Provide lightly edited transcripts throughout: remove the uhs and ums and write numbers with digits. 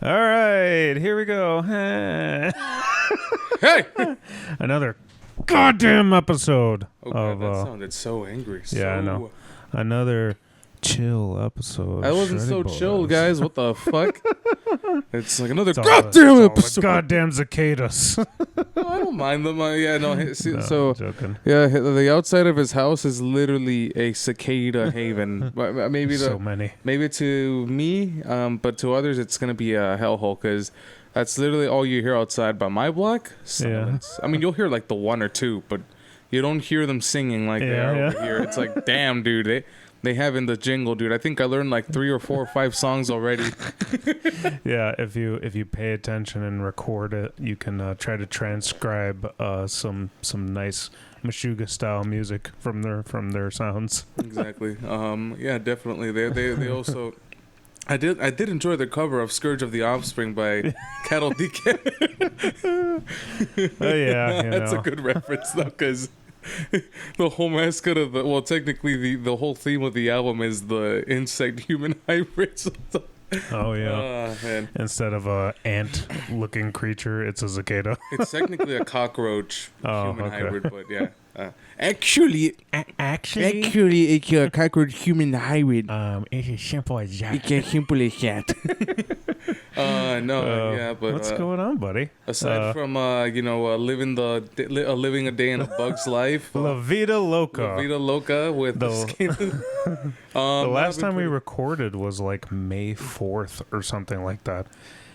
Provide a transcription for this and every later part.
All right, here we go. Hey! Another goddamn episode Oh god, of that sounded so angry. yeah, I know. Another chill episode. I wasn't Shreddy so Bois. chill, guys. What the fuck? It's like another It's all goddamn the episode. goddamn cicadas. Oh, I don't mind them. Yeah, no. No, So I'm joking. yeah, the outside of his house is literally a cicada haven. Maybe So many. maybe to me, but to others, it's gonna be a hellhole because that's literally all you hear outside. By my block, silence. I mean, you'll hear like the one or two, but you don't hear them singing like they are over here. It's like, damn, dude, they have in the jingle, dude. I think I learned like 3 or 4 or 5 songs already. Yeah, if you pay attention and record it, you can try to transcribe some nice Meshuggah style music from their sounds. Exactly. Yeah, definitely. They also. I did enjoy the cover of "Scourge of the Offspring" by Cattle Deacon. Oh yeah, That's a good reference though, because the whole mascot of technically the whole theme of the album is the insect human hybrid. Oh yeah. Man. Instead of a ant-looking creature, it's a cicada. It's technically a cockroach human okay. hybrid, but yeah. Actually, it's a cockroach human hybrid. It's as simple as that. It's as simple as that. yeah, but What's going on, buddy? aside from living a day in a bug's life, La Vida Loca. La Vida Loca with the The last time we recorded was like May 4th or something like that.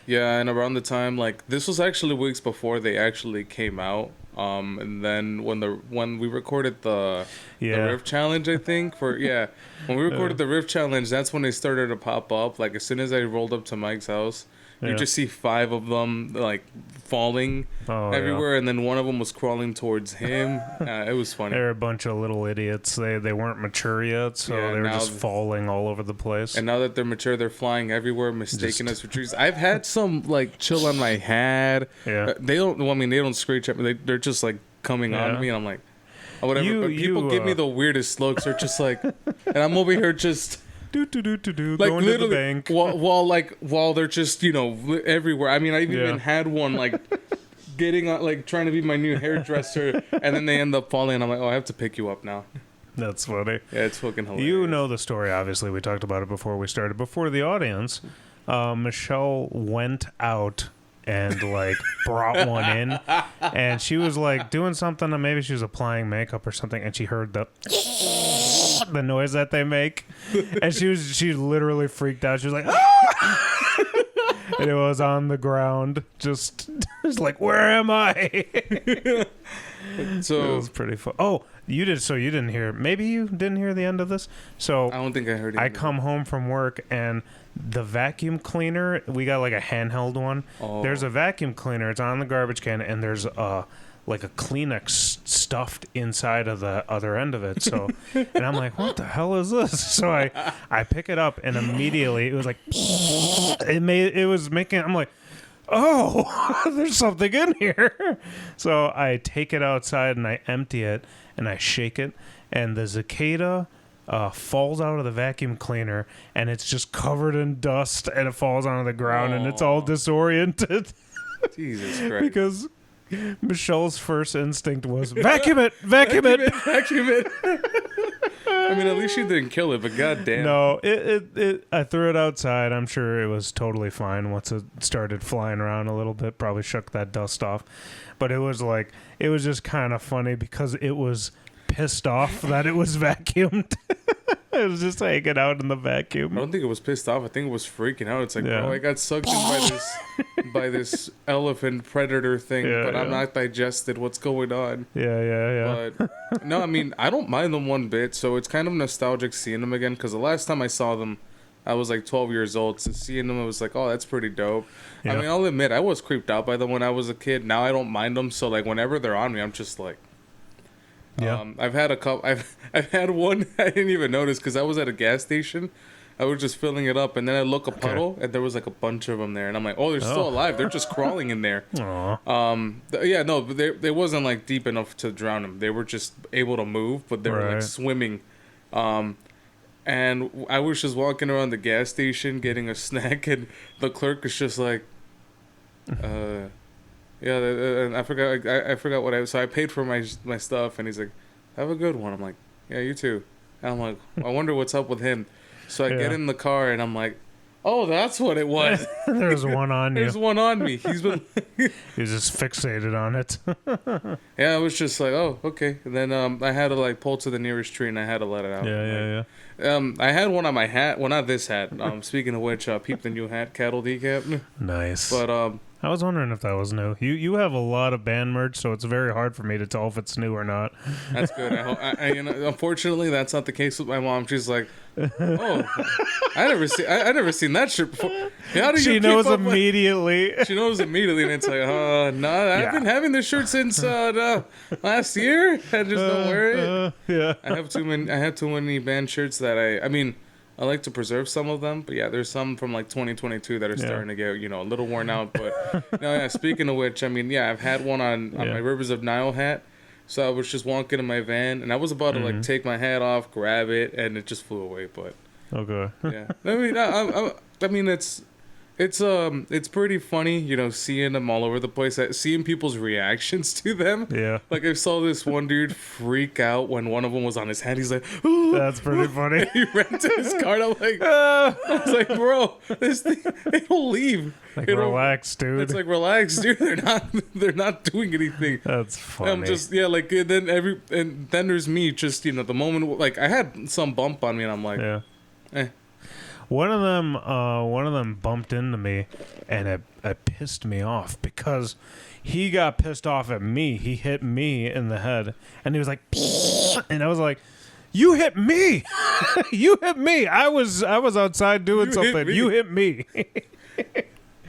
Yeah, and around the time, like, this was actually weeks before they actually came out. And then when we recorded the Rift Challenge, I think, when we recorded the Rift Challenge, that's when they started to pop up. Like, as soon as I rolled up to Mike's house, you just see 5 of them, like, falling everywhere, and then one of them was crawling towards him. It was funny. They're a bunch of little idiots. They weren't mature yet, so they were just falling all over the place. And now that they're mature, they're flying everywhere, mistaking us for trees. I've had some, like, chill on my head. Yeah. They don't screech at me. They're just, like, coming on me, and I'm like, oh, whatever. But people give me the weirdest looks. They're just like, and I'm over here just... like going to the bank while they're just everywhere. I mean, I've even had one like getting on, like trying to be my new hairdresser, and then they end up falling, and I'm like, oh, I have to pick you up now. That's funny. Yeah, it's fucking hilarious. You know the story, obviously. We talked about it before we started. Before the audience, Michelle went out and like brought one in, and she was like doing something, and maybe she was applying makeup or something, and she heard the noise that they make, and she literally freaked out. She was like, ah! And it was on the ground, just like, where am I? So it was pretty fun. Oh, you did. So you didn't hear? Maybe you didn't hear the end of this. So I don't think I heard it. I come home from work, and the vacuum cleaner, we got like a handheld one. Oh. There's a vacuum cleaner. It's on the garbage can, and there's like a Kleenex stuffed inside of the other end of it. So, and I'm like, what the hell is this? So I pick it up, and immediately it was like, it was making, I'm like, oh, there's something in here. So I take it outside and I empty it and I shake it, and the cicada falls out of the vacuum cleaner, and it's just covered in dust, and it falls onto the ground, and it's all disoriented. Jesus Christ. Because Michelle's first instinct was vacuum it. Vacuum it. I mean, at least she didn't kill it, but goddamn. No, it. I threw it outside. I'm sure it was totally fine once it started flying around a little bit. Probably shook that dust off, but it was just kind of funny because it was pissed off that it was vacuumed. It was just hanging out in the vacuum. I don't think it was pissed off. I think it was freaking out. It's like, bro, I got sucked in by this elephant predator thing, but I'm not digested. What's going on? Yeah. But no, I mean, I don't mind them one bit. So it's kind of nostalgic seeing them again, because the last time I saw them, I was like 12 years old. So seeing them, I was like, oh, that's pretty dope. Yeah. I mean, I'll admit, I was creeped out by them when I was a kid. Now I don't mind them. So like whenever they're on me, I'm just like, yeah. I've had a couple. I've had one I didn't even notice because I was at a gas station. I was just filling it up, and then I look a puddle, and there was like a bunch of them there, and I'm like, oh, they're still alive. They're just crawling in there. Aww. No, but they wasn't like deep enough to drown them. They were just able to move, but they were like swimming. And I was just walking around the gas station getting a snack, and the clerk is just like, yeah, and I forgot what so I paid for my stuff, and he's like, have a good one. I'm like, yeah, you too. And I'm like, I wonder what's up with him. So I get in the car, and I'm like, oh, that's what it was. There's one on you. There's one on me. He's just fixated on it. Yeah, I was just like, oh, okay. And then I had to like pull to the nearest tree, and I had to let it out. Yeah. I had one on my hat. Well, not this hat. Speaking of which, peep the new hat, cattle decap. Nice. But I was wondering if that was new. You have a lot of band merch, so it's very hard for me to tell if it's new or not. That's good. Unfortunately, that's not the case with my mom. She's like, oh, I never seen that shirt before. How do you she knows immediately. She knows immediately, and it's like, no, I've been having this shirt since last year. I just don't wear it. Yeah. I have too many band shirts that I like to preserve some of them, but yeah, there's some from like 2022 that are starting to get, a little worn out. But no, yeah. Speaking of which, I've had one on my Rivers of Nile hat. So I was just walking in my van, and I was about to like take my hat off, grab it, and it just flew away. But okay, yeah, it's pretty funny, seeing them all over the place, seeing people's reactions to them. Yeah. Like I saw this one dude freak out when one of them was on his hand. He's like, "Ooh." That's pretty funny. He ran to his car. And I was like, bro, this thing, it'll leave. Relax, dude. It's like, relax, dude. They're not doing anything. That's funny. I'm just, then there's me just, the moment, like I had some bump on me, and I'm like, eh. One of them bumped into me, and it pissed me off because he got pissed off at me. He hit me in the head, and he was like, and I was like, "You hit me! You hit me! I was outside doing something. You hit me."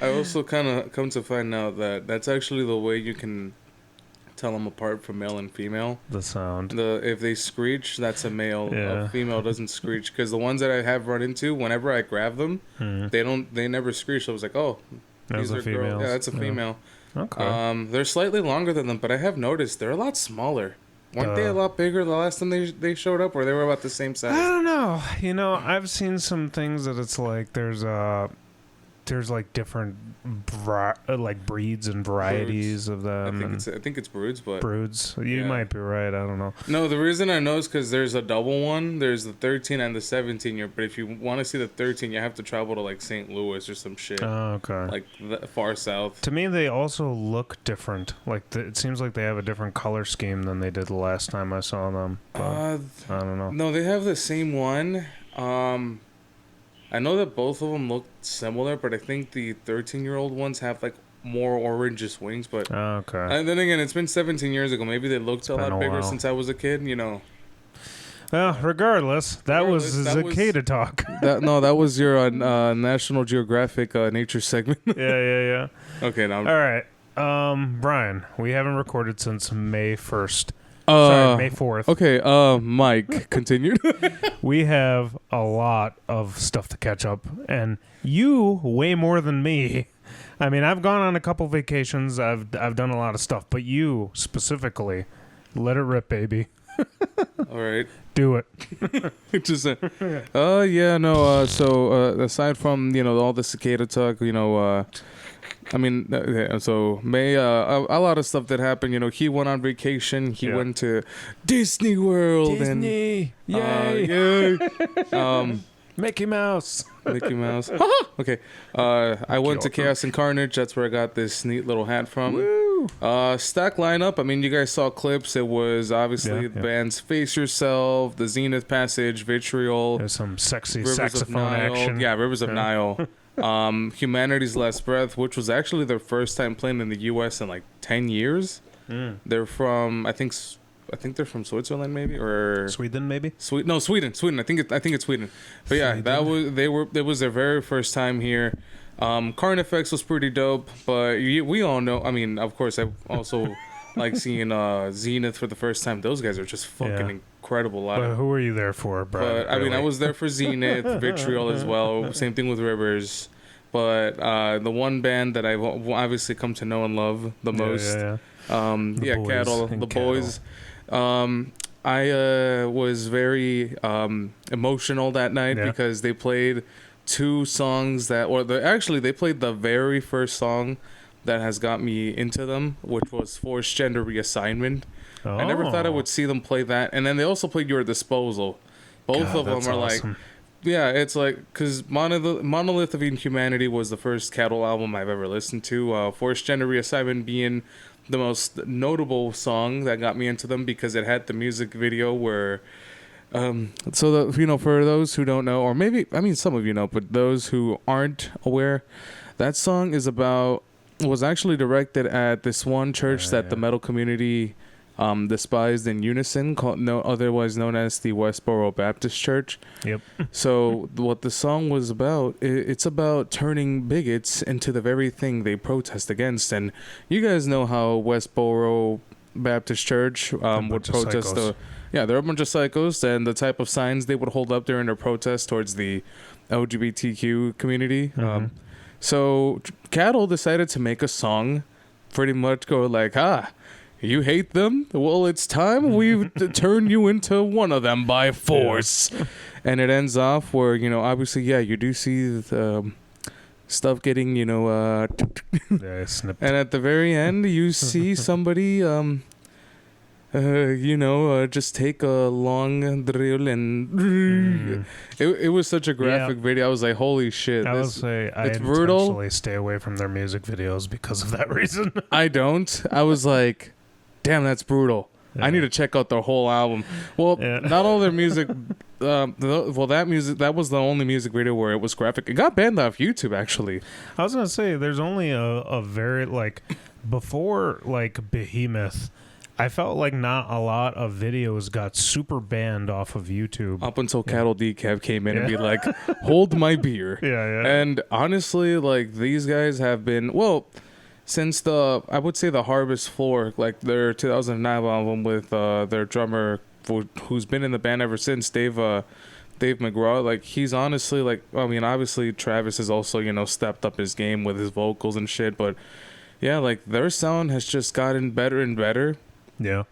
I also kind of come to find out that that's actually the way you can tell them apart from male and female. The sound. If they screech, that's a male. Yeah. A female doesn't screech, because the ones that I have run into, whenever I grab them, they never screech. So I was like, oh, these are girls. Yeah, that's a female. Okay. They're slightly longer than them, but I have noticed they're a lot smaller. Weren't they a lot bigger the last time they showed up, or they were about the same size? I don't know. I've seen some things that it's like there's like different breeds and varieties of them. I think it's broods, but broods. You might be right. I don't know. No, the reason I know is because there's a double one. There's the 13 and the 17 year. But if you want to see the 13, you have to travel to like St. Louis or some shit. Oh, okay. Like the far south. To me, they also look different. Like it seems like they have a different color scheme than they did the last time I saw them. But I don't know. No, they have the same one. I know that both of them look similar, but I think the 13-year-old ones have like more orangish wings. But okay. And then again, it's been 17 years ago. Maybe they looked a lot bigger since I was a kid. Well, regardless, that was cicada talk. That was your National Geographic nature segment. Yeah. Okay, now. All right, Brian, we haven't recorded since May 1st. Sorry, May 4th. Okay, Mike, continue. We have a lot of stuff to catch up, and you way more than me. I mean, I've gone on a couple vacations. I've done a lot of stuff, but you specifically, let it rip, baby. All right. Do it. Just so aside from, all the cicada talk, so May, a lot of stuff that happened. He went on vacation. He went to Disney World. Disney. Yay. Mickey Mouse. Okay. I went to Chaos and Carnage. That's where I got this neat little hat from. Woo. Stack lineup. You guys saw clips. It was obviously the bands Face Yourself, the Zenith Passage, Vitriol. There's some sexy Rivers saxophone action. Yeah, Rivers of Nile. Humanity's Last Breath, which was actually their first time playing in the U.S. in like 10 years. They're from, I think they're from Switzerland, maybe, or Sweden, maybe. Sweden. I think it's Sweden. But yeah, it was their very first time here. Carnifex was pretty dope, but we all know. Of course, I also like seeing Zenith for the first time. Those guys are just fucking incredible. But who were you there for, bro? But I was there for Zenith, Vitriol as well. Same thing with Rivers. But the one band that I've obviously come to know and love the most, Cattle, the Boys. I was very emotional that night because they played two songs they played the very first song that has got me into them, which was Forced Gender Reassignment. Oh. I never thought I would see them play that. And then they also played Your Disposal. Both of them are awesome. Like, yeah, it's like, because Monolith of Inhumanity was the first Cattle album I've ever listened to. Forced Gender Reassignment being the most notable song that got me into them because it had the music video where... for those who don't know, or maybe, I mean, some of you know, but those who aren't aware, that song was actually directed at this one church that the metal community despised in unison, otherwise known as the Westboro Baptist Church. Yep. So what the song was about, it's about turning bigots into the very thing they protest against. And you guys know how Westboro Baptist Church would protest they're a bunch of psychos, and the type of signs they would hold up during their protests towards the LGBTQ community. Mm-hmm. So Cattle decided to make a song, pretty much go like, you hate them? Well, it's time we turn you into one of them by force. Yeah. And it ends off where, obviously, you do see the stuff getting, snipped. And at the very end, you see somebody... just take a long drill and it was such a graphic video. I was like, holy shit. I would say I intentionally stay away from their music videos because of that reason. I don't. I was like, damn, that's brutal. Yeah. I need to check out their whole album. Well, not all their music. That was the only music video where it was graphic. It got banned off YouTube, actually. I was gonna say there's only a very before Behemoth. I felt like not a lot of videos got super banned off of YouTube. Up until Cattle Decaf came in and be like, hold my beer. Yeah. And honestly, these guys have been, since I would say the Harvest Floor, their 2009 album with their drummer who's been in the band ever since, Dave McGraw, he's honestly, obviously Travis has also, stepped up his game with his vocals and shit, but yeah, their sound has just gotten better and better. Yeah.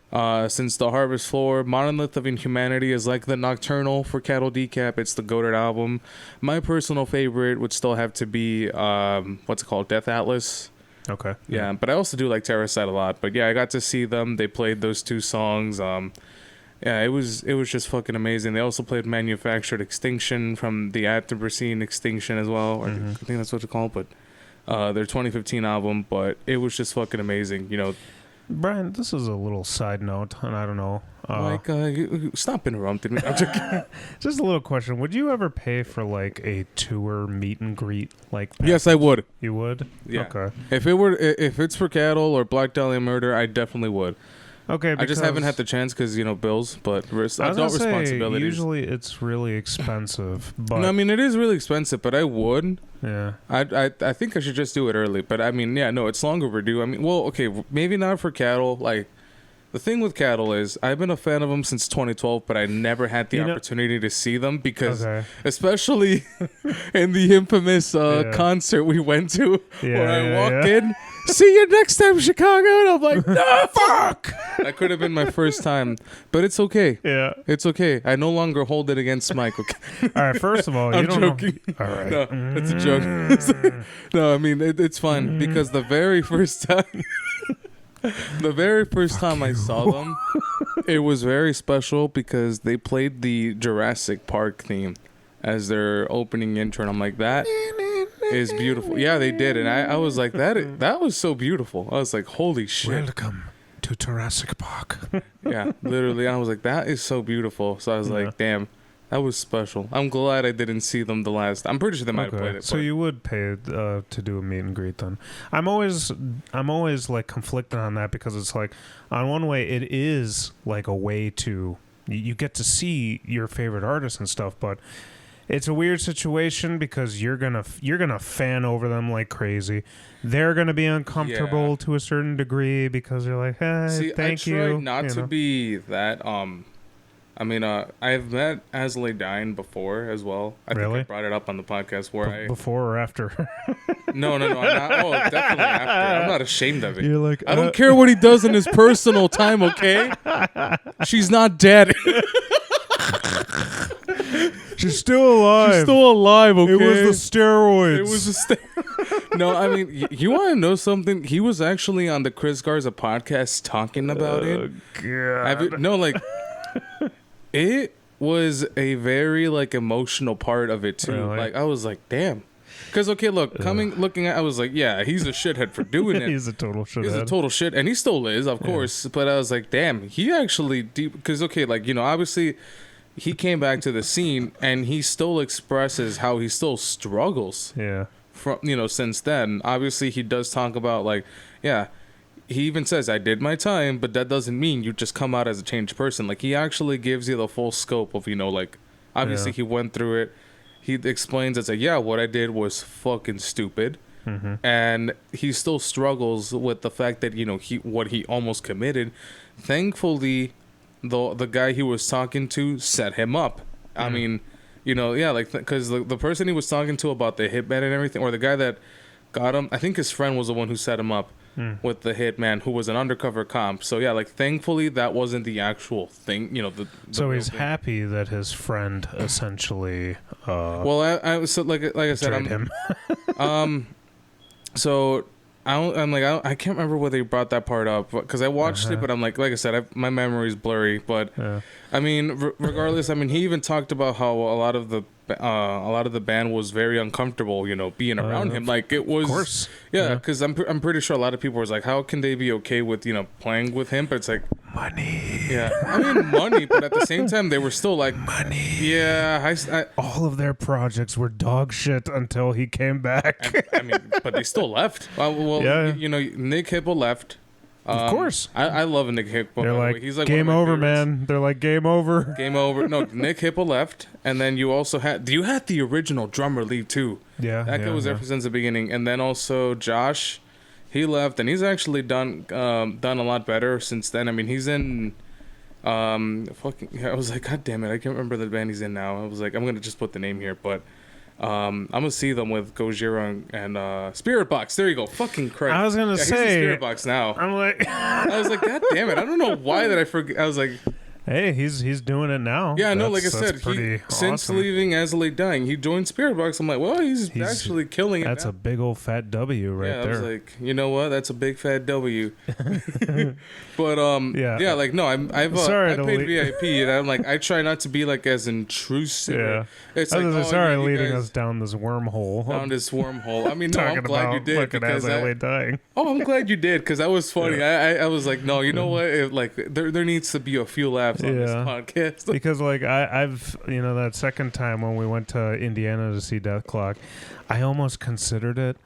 Since the Harvest Floor, Monolith of Inhumanity is the Nocturnal for Cattle Decap. It's the goated album. My personal favorite would still have to be what's it called, Death Atlas. Okay. Yeah, but I also do like Terracide a lot. But yeah, I got to see them. They played those two songs. It was just fucking amazing. They also played Manufactured Extinction from the Anthropocene Extinction as well. I think that's what it's called. But their 2015 album. But it was just fucking amazing. Brian, this is a little side note, and I don't know. Stop interrupting me. Just a little question. Would you ever pay for a tour meet and greet Yes, I would. You would? Yeah. Okay. If it's for Cattle or Black Dahlia Murder, I definitely would. Okay, I just haven't had the chance because bills, but adult responsibilities. Usually it's really expensive, but no, it is really expensive, but I would. Yeah. I think I should just do it early, but it's long overdue. Okay, maybe not for Cattle. The thing with Cattle is I've been a fan of them since 2012, but I never had the opportunity to see them because, especially in the infamous concert we went to, where I walk in. See you next time, Chicago. And I'm like, no, fuck. That could have been my first time, but it's okay. Yeah, it's okay. I no longer hold it against Mike. Okay? All right. First of all, I'm joking. All right. No, it's a joke. No, it's fun because the very first time, I saw them, it was very special because they played the Jurassic Park theme as their opening intro, and I'm like, that is beautiful. Yeah, they did, and I was like, that was so beautiful. I was like, holy shit. Welcome to Jurassic Park. Yeah, literally. I was like, that is so beautiful. So I was like, damn, that was special. I'm glad I didn't see them the last. I'm pretty sure they might have played it. So you would pay to do a meet and greet then? I'm always conflicted on that because it's on one way it is a way to you get to see your favorite artists and stuff, but it's a weird situation because you're gonna fan over them like crazy. They're gonna be uncomfortable to a certain degree because they're like, hey, thank you. I tried not to be that I mean, I've met Asley Dine before as well. I think I brought it up on the podcast where before or after? No. I'm not, definitely after. I'm not ashamed of it. You're like, I don't care what he does in his personal time, okay? She's not dead. She's still alive. She's still alive, okay? It was the steroids. It was the No, I mean, you want to know something? He was actually on the Chris Garza podcast talking about it. God. It was a very like emotional part of it too. Really? Like I was like, damn. Because looking at, I was like, yeah, he's a shithead for doing it. He's a total shithead. He's a total shit, and he still is, of course. But I was like, damn, he actually deep. Because obviously, he came back to the scene, and he still expresses how he still struggles. Yeah. From since then, obviously, he does talk about like, yeah. He even says, I did my time, but that doesn't mean you just come out as a changed person. Like, he actually gives you the full scope of, like, obviously he went through it. He explains, it's like, yeah, what I did was fucking stupid. Mm-hmm. And he still struggles with the fact that, what he almost committed. Thankfully, the guy he was talking to set him up. I mean, because the person he was talking to about the hitman and everything, or the guy that got him, I think his friend was the one who set him up. With the hitman who was an undercover cop. So yeah, like thankfully that wasn't the actual thing, so he's thing. happy that his friend essentially well, I so like I said, him. So I can't remember whether he brought that part up because I watched it, but I'm like I said, my memory is blurry. But I mean, regardless, I mean, he even talked about how a lot of the band was very uncomfortable, being around him. Like it was, of course. Because I'm pretty sure a lot of people was like, how can they be okay with playing with him? But it's like money. Yeah, I mean money, but at the same time they were still like money. Yeah, all of their projects were dog shit until he came back. I mean, but they still left. Well, Nick Hippo left. Of course. I love Nick Hippo. They're like, he's like game over, man. They're like, game over. Game over. No, Nick Hippo left. And then you also had the original drummer leave too. Yeah. That guy was there since the beginning. And then also Josh, he left. And he's actually done a lot better since then. I mean, he's in... I was like, God damn it. I can't remember the band he's in now. I was like, I'm going to just put the name here. But... I'm gonna see them with Gojira and Spirit Box. There you go. Fucking Christ. I was gonna say he's in Spirit Box now. I'm like, I was like, God damn it! I don't know why that I forget. I was like, hey, he's doing it now. Yeah, no, like I said, since leaving Asley Dying, he joined Spirit Box. I'm like, well, he's actually killing it. That's a big old fat W right there. I was like, you know what? That's a big fat W. But like no, I've paid VIP, and I'm like, I try not to be like as intrusive. Yeah, it's like, leading us down this wormhole. I mean, no, I'm glad you did because dying. Oh, I'm glad you did because that was funny. Yeah. I was like, no, you know what? There needs to be a few laughs on this podcast because like I've that second time when we went to Indiana to see Death Clock, I almost considered it,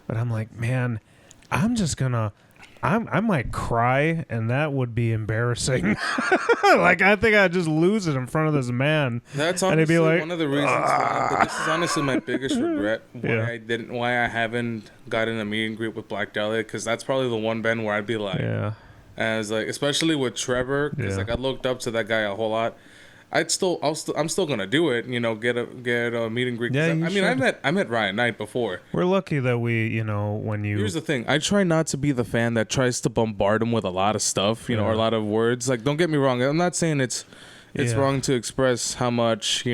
but I'm like, man, I might cry, and that would be embarrassing. Like, I think I'd just lose it in front of this man. That's honestly one of the reasons why. But this is honestly my biggest regret why I haven't gotten a meet and greet with Black Dahlia, because that's probably the one band where I'd be like, as like, especially with Trevor, because like I looked up to that guy a whole lot. I'm still gonna do it. Get a meet and greet. Yeah, I met Ryan Knight before. We're lucky that we, when you. Here's the thing. I try not to be the fan that tries to bombard him with a lot of stuff, or a lot of words. Like, don't get me wrong. I'm not saying it's wrong to express how much they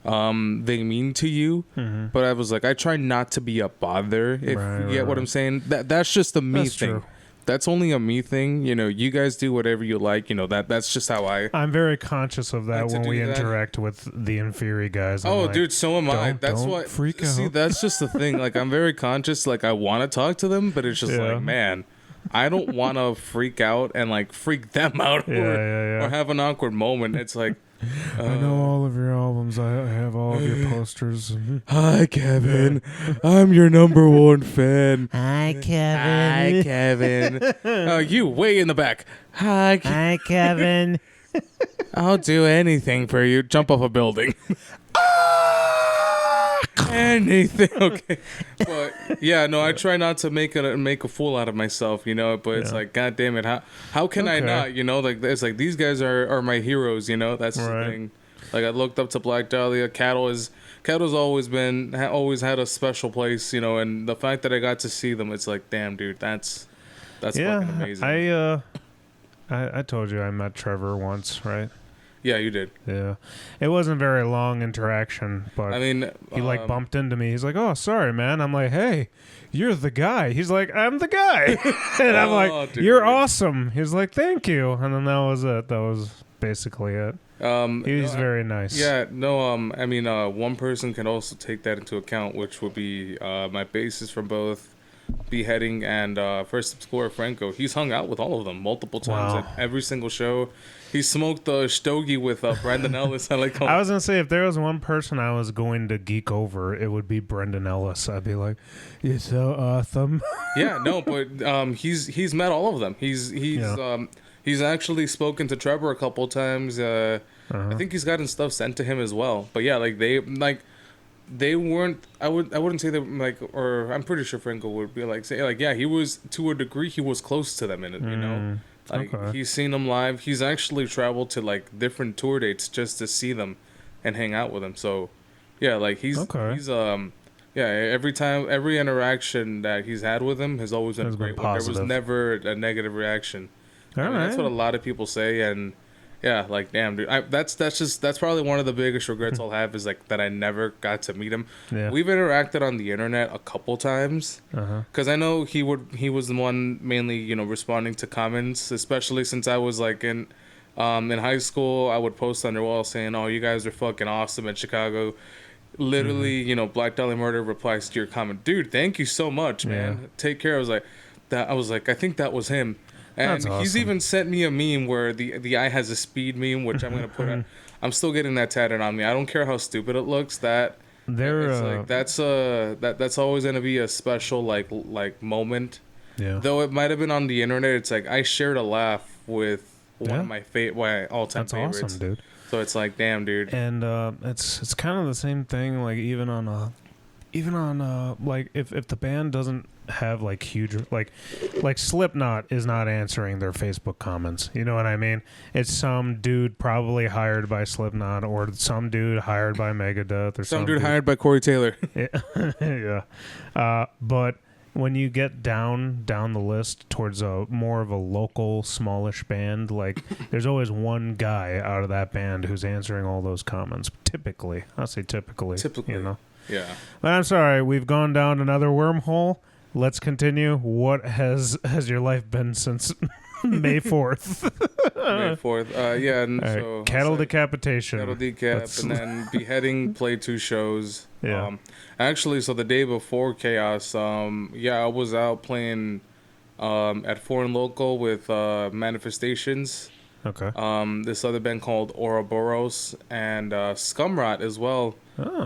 mean to you. Mm-hmm. But I was like, I try not to be a bother. If you get what I'm saying. That's just a me thing. True. That's only a me thing. You guys do whatever you like. That's just how I'm very conscious of that when we interact with the inferior guys. Dude, so am I. That's why. Freak out. See, that's just the thing. Like, I'm very conscious. Like, I want to talk to them, but it's just like, man, I don't want to freak out and like freak them out or have an awkward moment. It's like, I know all of your albums. I have all of your posters. Hi, Kevin. I'm your number one fan. Hi, Kevin. Hi, Kevin. You way in the back. Hi, Kevin. I'll do anything for you. Jump off a building. anything. Okay, but yeah, no, I try not to make a fool out of myself, you know. But it's like, God damn it, how can I not, you know? Like it's like these guys are my heroes, you know. That's the thing. Like I looked up to Black Dahlia. Cattle's always had a special place, you know. And the fact that I got to see them, it's like, damn, dude, that's fucking amazing. I told you I met Trevor once, right? Yeah, you did. Yeah. It wasn't very long interaction, but I mean, he like bumped into me. He's like, "Oh, sorry, man." I'm like, "Hey, you're the guy." He's like, "I'm the guy." And I'm like, dude, "You're awesome." He's like, "Thank you." And then that was it. That was basically it. He's very nice. Yeah, no, I mean, one person can also take that into account, which would be my bassist from both Beheading and First Explorer Franco. He's hung out with all of them multiple times at every single show. He smoked the stogie with Brandon Ellis. I was gonna say, if there was one person I was going to geek over, it would be Brendan Ellis. I'd be like, "You're so awesome." Yeah, no, but he's met all of them. He's actually spoken to Trevor a couple times. I think he's gotten stuff sent to him as well. But yeah, like they weren't. I wouldn't say that or I'm pretty sure Franco would be yeah, he was, to a degree, he was close to them in it, you know. He's seen them live. He's actually traveled to different tour dates just to see them and hang out with them. So yeah, he's every interaction that he's had with him has always been a great one. There was never a negative reaction. That's what a lot of people say, and yeah, damn, dude, that's probably one of the biggest regrets I'll have is that I never got to meet him. Yeah. We've interacted on the internet a couple times because I know he was the one mainly, you know, responding to comments, especially since I was in high school. I would post on their wall saying, "Oh, you guys are fucking awesome in Chicago." Literally, you know, Black Dahlia Murder replies to your comment, "Dude, thank you so much, man. Take care." I was like, I think that was him. And he's even sent me a meme where the eye has a speed meme, which I'm gonna put on. I'm still getting that tatted on me. I don't care how stupid it looks. That's always gonna be a special moment. Yeah. Though it might have been on the internet, it's I shared a laugh with one of my all-time favorites. That's awesome, dude. So it's damn, dude. And it's kind of the same thing. Even on if the band doesn't have huge Slipknot is not answering their Facebook comments, you know what I mean? It's some dude probably hired by Slipknot or some dude hired by Megadeth or some dude hired by Corey Taylor. Yeah. But when you get down the list towards a more of a local smallish band, there's always one guy out of that band who's answering all those comments. Typically, you know. Yeah. But I'm sorry, we've gone down another wormhole. Let's continue. What has your life been since May 4th? May 4th. Yeah. And so cattle decapitation. Cattle decap, and then Beheading played 2 shows. Yeah. Actually, so the day before Chaos, I was out playing at Foreign Local with Manifestations. Okay. This other band called Ouroboros and Scumrot as well.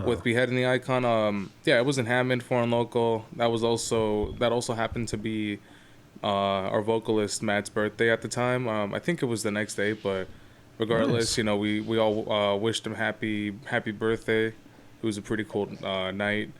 With Beheading the Icon. It was in Hammond, Foreign Local. That also happened to be our vocalist Matt's birthday at the time. I think it was the next day, but regardless, nice. You know, we all wished him happy birthday. It was a pretty cool night.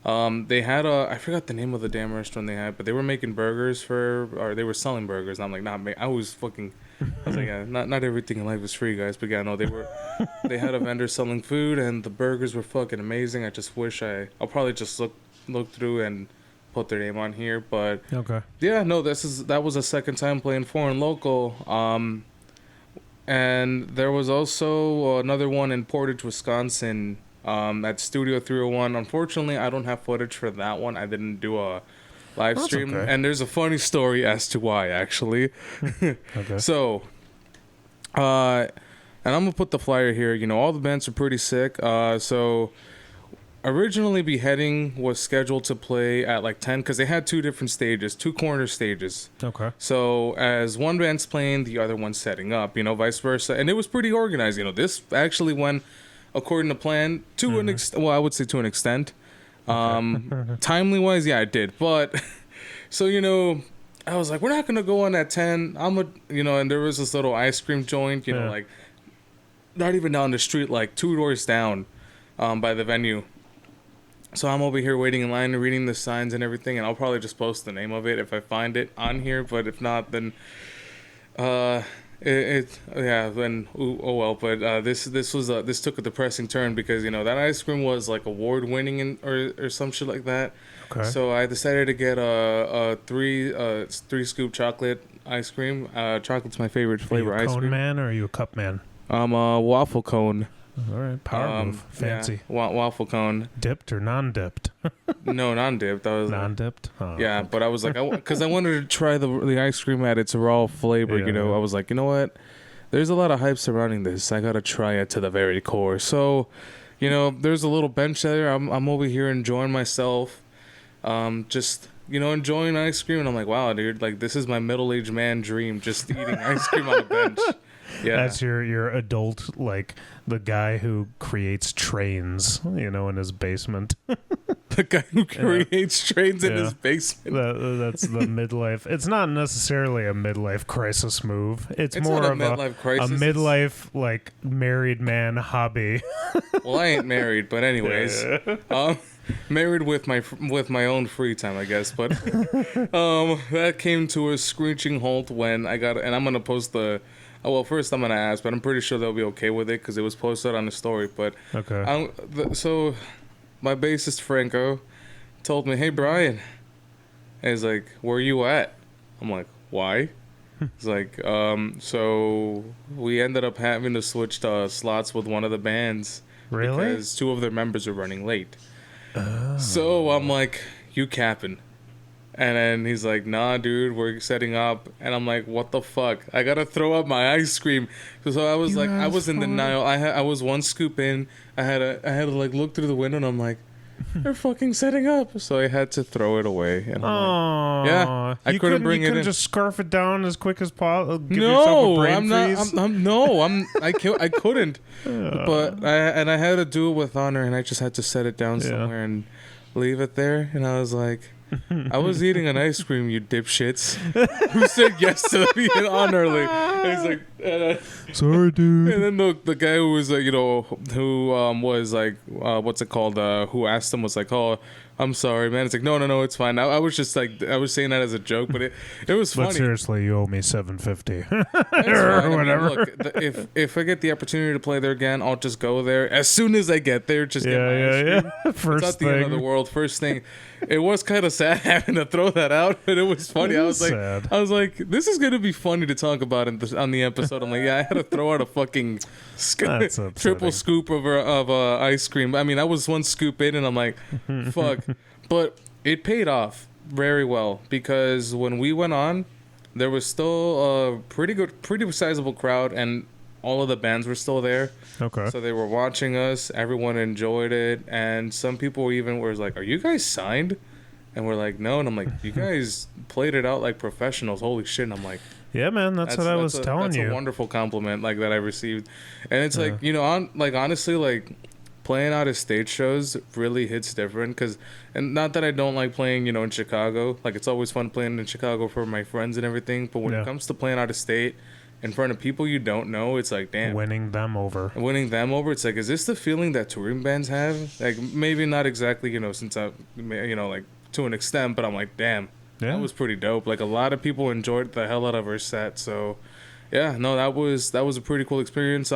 They had I forgot the name of the damn restaurant they had, but they were making burgers or they were selling burgers. And I'm like, nah, I was like, yeah, not everything in life is free, guys. But yeah, no, they had a vendor selling food, and the burgers were fucking amazing. I just wish I'll probably just look through and put their name on here. But okay, yeah, no, that was a second time playing Foreign Local. And there was also another one in Portage, Wisconsin, at Studio 301. Unfortunately, I don't have footage ne that one. I didn't do a live stream, okay. And there's a funny story as to why, actually. Okay. So, and I'm gonna put the flyer here. You know, all the bands are pretty sick. So originally Beheading was scheduled to play at 10 because they had 2 different stages, 2 corner stages. Okay. So as one band's playing, the other one's setting up. You know, vice versa, and it was pretty organized. You know, this actually went according to plan to an extent. Well, I would say to an extent. Timely wise, yeah, I did. But so, you know, I was like, we're not gonna go on at 10. And there was this little ice cream joint, you know, not even down the street, 2 doors down, by the venue. So I'm over here waiting in line and reading the signs and everything, and I'll probably just post the name of it if I find it on here. But if not, then then oh well. But this took a depressing turn because that ice cream was like award winning or some shit like that. Okay. So I decided to get a three scoop chocolate ice cream. Chocolate's my favorite flavor Are you a ice cone cream. man or are you a cup man? I'm a waffle cone. All right, power move, fancy. Yeah, waffle cone. Dipped or non-dipped? No, non-dipped. I was Non-dipped. Oh. yeah, but I was like, because I wanted to try the ice cream at its raw flavor. Yeah. I was like, you know what? There's a lot of hype surrounding this. I gotta try it to the very core. So, there's a little bench there. I'm over here enjoying myself. Just enjoying ice cream, and I'm like, wow, dude, like this is my middle-aged man dream, just eating ice cream on a bench. Yeah, That's your adult, like the guy who creates trains, in his basement. the guy who creates trains in Yeah. his basement. That's the midlife. It's not necessarily a midlife crisis move. It's more not a of midlife crisis. a midlife like married man hobby. Well, I ain't married, but anyways, married with my own free time, I guess. But that came to a screeching halt when I got, and I'm gonna post the. Oh, well, first I'm gonna ask, but I'm pretty sure they'll be okay with it because it was posted on the story. But Okay. so my bassist Franco told me, "Hey Brian," and he's like, "Where you at?" I'm like, "Why?" He's like, so we ended up having to switch slots with one of the bands Really? because two of their members are running late. So I'm like, "You capping?" And then he's like, "Nah, dude, we're setting up." And I'm like, "What the fuck? I gotta throw up my ice cream." So I was I was in denial. I was one scoop in. I had to like look through the window, and I'm like, "They're fucking setting up." So I had to throw it away. And I'm like, yeah, I couldn't bring it in. Just scarf it down as quick as possible. Give yourself a No, brain I'm not. freeze. I couldn't. But I had to do it with honor, and I just had to set it down somewhere and leave it there. And I was like, I was eating an ice cream, you dipshits. Who said yes to being honorly? And he's like, Sorry, dude. and then the guy who was who was like, what's it called? Who asked him was like, "Oh, I'm sorry, man." It's like, no, it's fine. I was just like, I was saying that as a joke, but it was funny. But seriously, you owe me $750 That's fine. or whatever. Look, if I get the opportunity to play there again, I'll just go there as soon as I get there. Just get my ice cream. It's First not the end of the thing. world. First thing. It was kind of sad having to throw that out, but it was funny. It I is sad. was like, this is gonna be funny to talk about on the episode. I'm like, yeah, I had to throw out a fucking That's triple upsetting. scoop of ice cream. I mean, I was one scoop in, and I'm like, fuck. But it paid off very well because when we went on, there was still a pretty sizable crowd, and all of the bands were still there. Okay. So they were watching us. Everyone enjoyed it, and some people even were like, "Are you guys signed?" And we're like, "No." And I'm like, "You guys played it out like professionals. Holy shit!" And I'm like, Yeah, man, that's what I was telling that's you. a wonderful compliment like that I received, and it's like honestly, like playing out of stage shows really hits different and not that I don't like playing in Chicago. Like it's always fun playing in Chicago for my friends and everything, but when it comes to playing out of state in front of people you don't know, it's like, damn. Winning them over. It's like, is this the feeling that touring bands have? Like, maybe not exactly, since I, like to an extent, but I'm like, damn, that was pretty dope. Like, a lot of people enjoyed the hell out of our set. So, yeah, no, that was a pretty cool experience.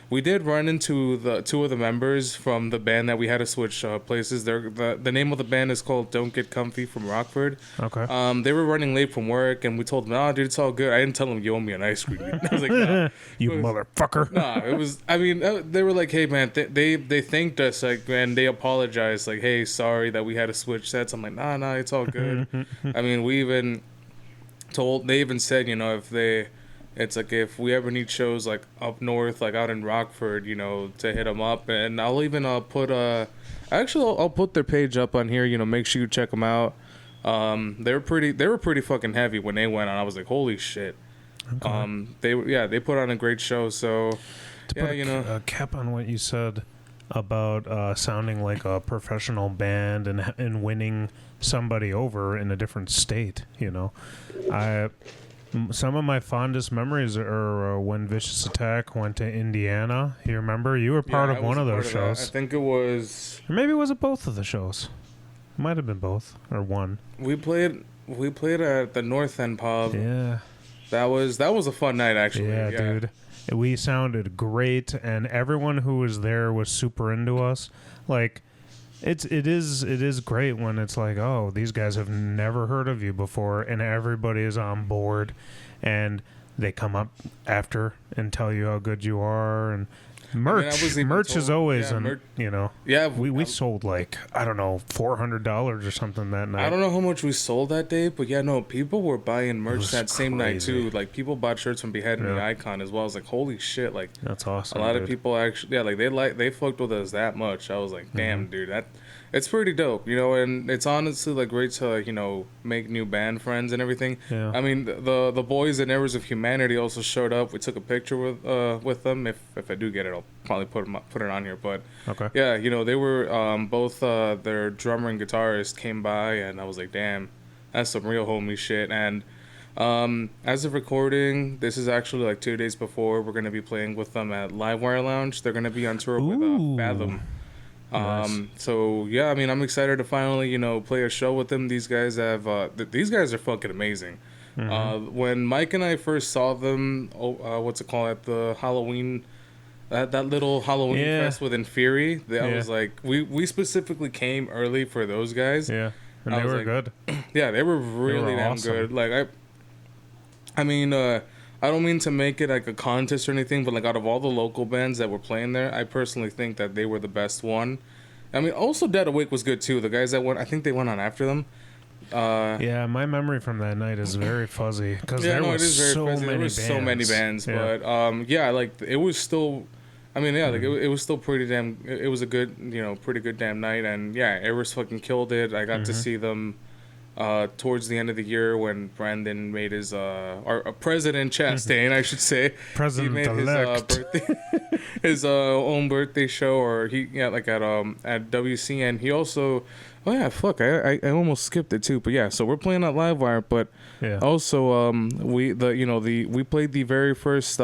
We did run into the two of the members from the band that we had to switch places. The name of the band is called Don't Get Comfy from Rockford. Okay. They were running late from work, and we told them, "Oh, dude, it's all good." I didn't tell them you owe me an ice cream. I was like, "Nah." You motherfucker. Nah, it was. I mean, they were like, "Hey, man," they thanked us, like, and they apologized, like, "Hey, sorry that we had to switch sets." I'm like, "Nah, it's all good." I mean, they even said, it's like if we ever need shows like up north, like out in Rockford, to hit them up, and I'll even I'll put their page up on here. Make sure you check them out. They were pretty fucking heavy when they went on. I was like, holy shit. Okay. They put on a great show. So To put a cap on what you said about sounding like a professional band and winning somebody over in a different state, Some of my fondest memories are when Vicious Attack went to Indiana. You remember? You were part of one of those shows. I think it was. Or maybe was it both of the shows? It might have been both or one. We played at the North End pub. Yeah. That was a fun night actually. Yeah, dude. We sounded great, and everyone who was there was super into us. Like, it is great when it's like, oh, these guys have never heard of you before, and everybody is on board, and they come up after and tell you how good you are, and merch is always, we sold like, I don't know, $400 or something that night. I don't know how much we sold that day, but people were buying merch that same night too. Like, people bought shirts from Behead and the Icon as well. I was like, holy shit, like, that's awesome. A lot of people actually, they fucked with us that much. I was like, damn, dude, it's pretty dope, and it's honestly like great to make new band friends and everything. Yeah. I mean, the boys in Errors of Humanity also showed up. We took a picture with them. If I do get it, I'll probably put it on here. But okay. Yeah, they were both their drummer and guitarist came by, and I was like, damn, that's some real homie shit. And as of recording, this is actually like 2 days before we're gonna be playing with them at Livewire Lounge. They're gonna be on tour with Fathom. Nice. So yeah, I mean, I'm excited to finally, play a show with them. These guys these guys are fucking amazing. Mm-hmm. When Mike and I first saw them, at the Halloween, that little Halloween fest with Inferi, I was like, we specifically came early for those guys. Yeah, and they were good. Yeah, they were really damn awesome. good. Like, I mean, I don't mean to make it like a contest or anything, but like out of all the local bands that were playing there, I personally think that they were the best one. I mean, also Dead Awake was good too. The guys that went, I think they went on after them. Yeah, my memory from that night is very fuzzy because there were so many bands. But like it was still, I mean, yeah, like it was still pretty damn. It was a good, pretty good damn night, and yeah, Eris fucking killed it. I got to see them towards the end of the year when Brandon made his our President Chastain, I should say, President he made his own birthday show, or at WC, and he also. Oh yeah, fuck! I almost skipped it too, but yeah. So we're playing at Livewire, but also we played the very first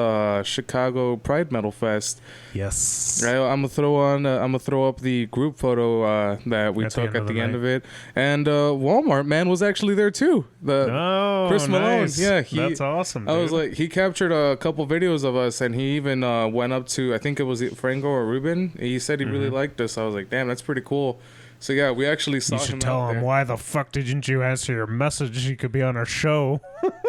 Chicago Pride Metal Fest. Yes. Right, I'm gonna throw up the group photo that we took at the end of it, and Walmart man was actually there too. Chris Malone, nice. yeah, that's awesome. Dude. I was like, he captured a couple videos of us, and he even went up to, I think it was Franco or Ruben. He said he really liked us. I was like, damn, that's pretty cool. So yeah, we actually saw him. You should tell him, why the fuck didn't you answer your message? He could be on our show.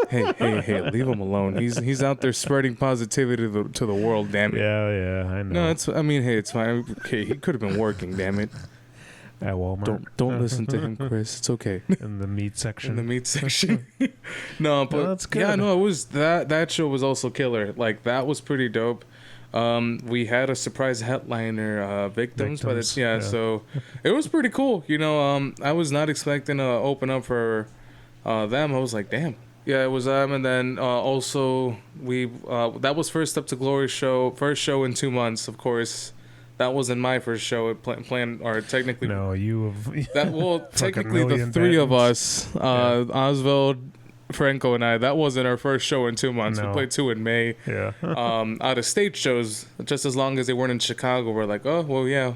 hey, leave him alone. He's out there spreading positivity to the world. Damn it. Yeah, I know. No, it's fine. Okay, he could have been working. Damn it. At Walmart. Don't listen to him, Chris. It's okay. In the meat section. No, but that's good. Yeah, no, it was that show was also killer. Like, that was pretty dope. We had a surprise headliner, Victims, but so it was pretty cool. I was not expecting to open up for them. I was like, damn. Yeah, it was them, and then also we that was First Up to Glory show, first show in 2 months, of course. That wasn't my first show planned, or technically. No, you have. Technically the three of us, Oswald, Franco, and I, that wasn't our first show in 2 months. No. We played 2 in May. Yeah. Out of state shows, just as long as they weren't in Chicago, we're like, oh well, yeah.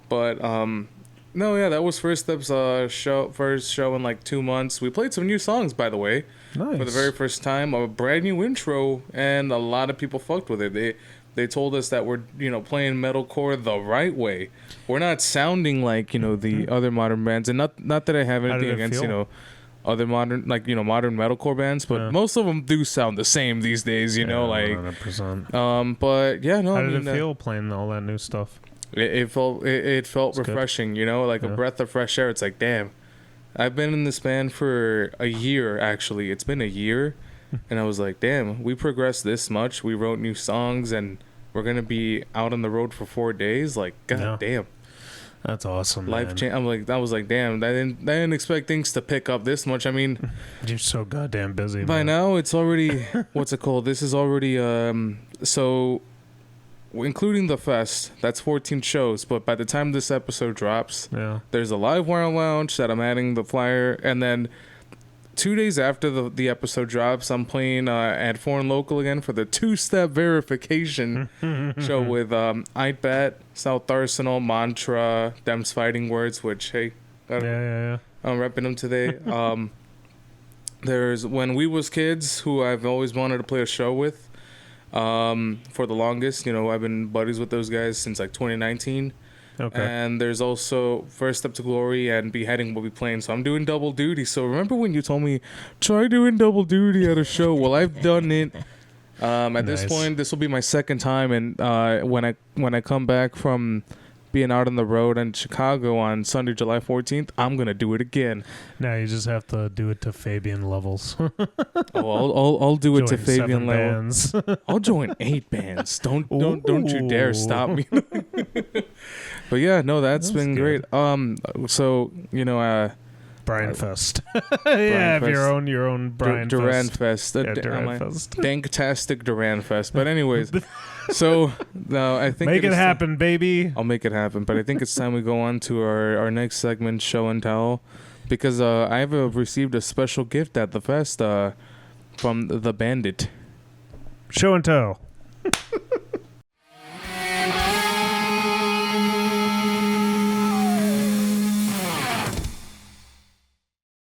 But no, yeah, that was First Step's first show in like 2 months. We played some new songs, by the way. Nice. For the very first time, a brand new intro, and a lot of people fucked with it. They told us that we're playing metalcore the right way. We're not sounding like the other modern bands, and not that I have anything against other modern modern metalcore bands, but most of them do sound the same these days. 100%. But yeah, no. How did it feel playing all that new stuff? It felt refreshing. Good. Like a breath of fresh air. It's like, damn, I've been in this band for a year. Actually, it's been a year, and I was like, damn, we progressed this much. We wrote new songs, and we're gonna be out on the road for 4 days. Like, god damn. That's awesome. Life change. I was like, damn. I didn't expect things to pick up this much. I mean, you're so goddamn busy. By now, it's already what's it called? This is already so, including the fest. That's 14 shows. But by the time this episode drops, there's a Livewire Lounge that I'm adding the flyer, and then 2 days after the episode drops, I'm playing at Foreign Local again for the 2-step verification show with Bat, South Arsenal, Mantra, Them's Fighting Words, which, hey, I'm repping them today. There's When We Was Kids, who I've always wanted to play a show with for the longest. You know, I've been buddies with those guys since like 2019. Okay. And there's also First Step to Glory and Beheading will be playing. So I'm doing double duty. So remember when you told me, try doing double duty at a show? Well, I've done it. At this point, this will be my second time. And when I come back from being out on the road in Chicago on Sunday, July 14th, I'm going to do it again. Now you just have to do it to Fabian levels. I'll do it to Join Fabian levels. I'll join 8 bands. Don't you dare stop me. But yeah, no, that's been good. Great. So, you know, Brian Fest. Have your own Brian Duran Fest. Fest. Duran Fest. Danktastic Duran Fest. But anyways, so I think make it happen, baby. I'll make it happen. But I think it's time we go on to our next segment, Show and Tell, because I've received a special gift at the fest from the Bandit. Show and Tell.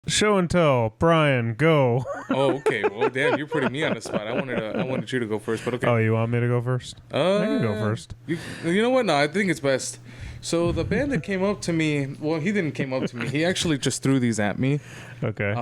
Show and Tell, Brian, go. Oh, okay. Well, damn, you're putting me on the spot. I wanted you to go first, but okay. Oh, you want me to go first? I can go first. You know what? No, I think it's best. So the Bandit came up to me. Well, he didn't came up to me. He actually just threw these at me. Okay.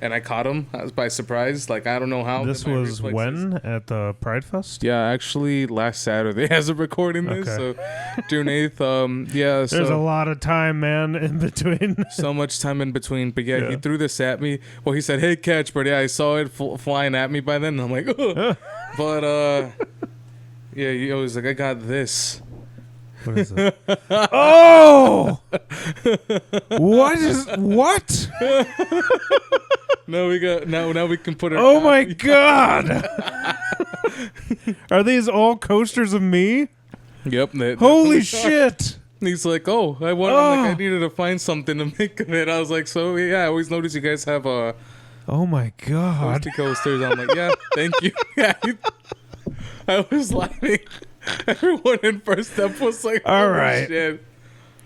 And I caught him by surprise. Like, I don't know how. This was when? At the Pride Fest? Yeah, actually last Saturday as of recording this. Okay. So June 8th. Yeah. There's a lot of time, man, in between. So much time in between. But yeah, he threw this at me. Well, he said, hey, catch. But yeah, I saw it flying at me by then. And I'm like, oh. But yeah, he was like, I got this. What is it? Oh! What? Now we can put it. Oh my god! Are these all coasters of me? Yep. Holy shit! He's like, oh, I needed to find something to make of it. I was like, so yeah, I always notice you guys have oh my god, coasters. I'm like, yeah, thank you. Yeah, I was laughing. Everyone in First Step was like, all right. Shit.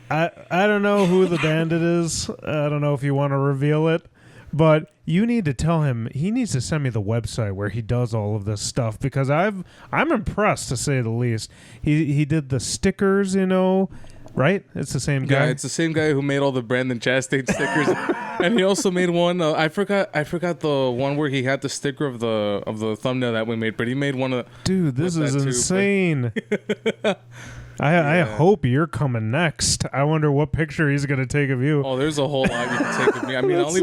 I don't know who the Bandit is. I don't know if you want to reveal it, but you need to tell him he needs to send me the website where he does all of this stuff, because I'm impressed, to say the least. He did the stickers, you know, right? It's the same guy. Yeah, it's the same guy who made all the Brandon Chastain stickers, and he also made one. I forgot the one where he had the sticker of the thumbnail that we made, but he made one of. Dude, this is insane. I hope you're coming next. I wonder what picture he's gonna take of you. Oh, there's a whole lot you can take of me. I mean, I'll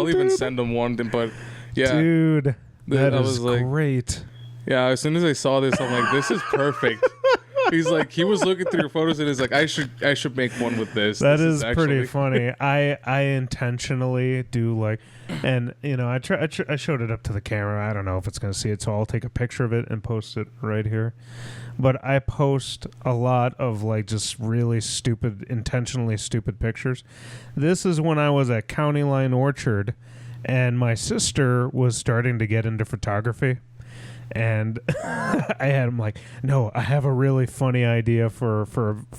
even send him one. But yeah, dude, that is great. Yeah, as soon as I saw this, I'm like, this is perfect. He's like, he was looking through your photos and he's like, I should make one with this. That is pretty funny. I intentionally do like, and you know, I showed it up to the camera. I don't know if it's gonna see it, so I'll take a picture of it and post it right here. But I post a lot of like just really stupid, intentionally stupid pictures. This is when I was at County Line Orchard, and my sister was starting to get into photography. And I had him like, no, I have a really funny idea for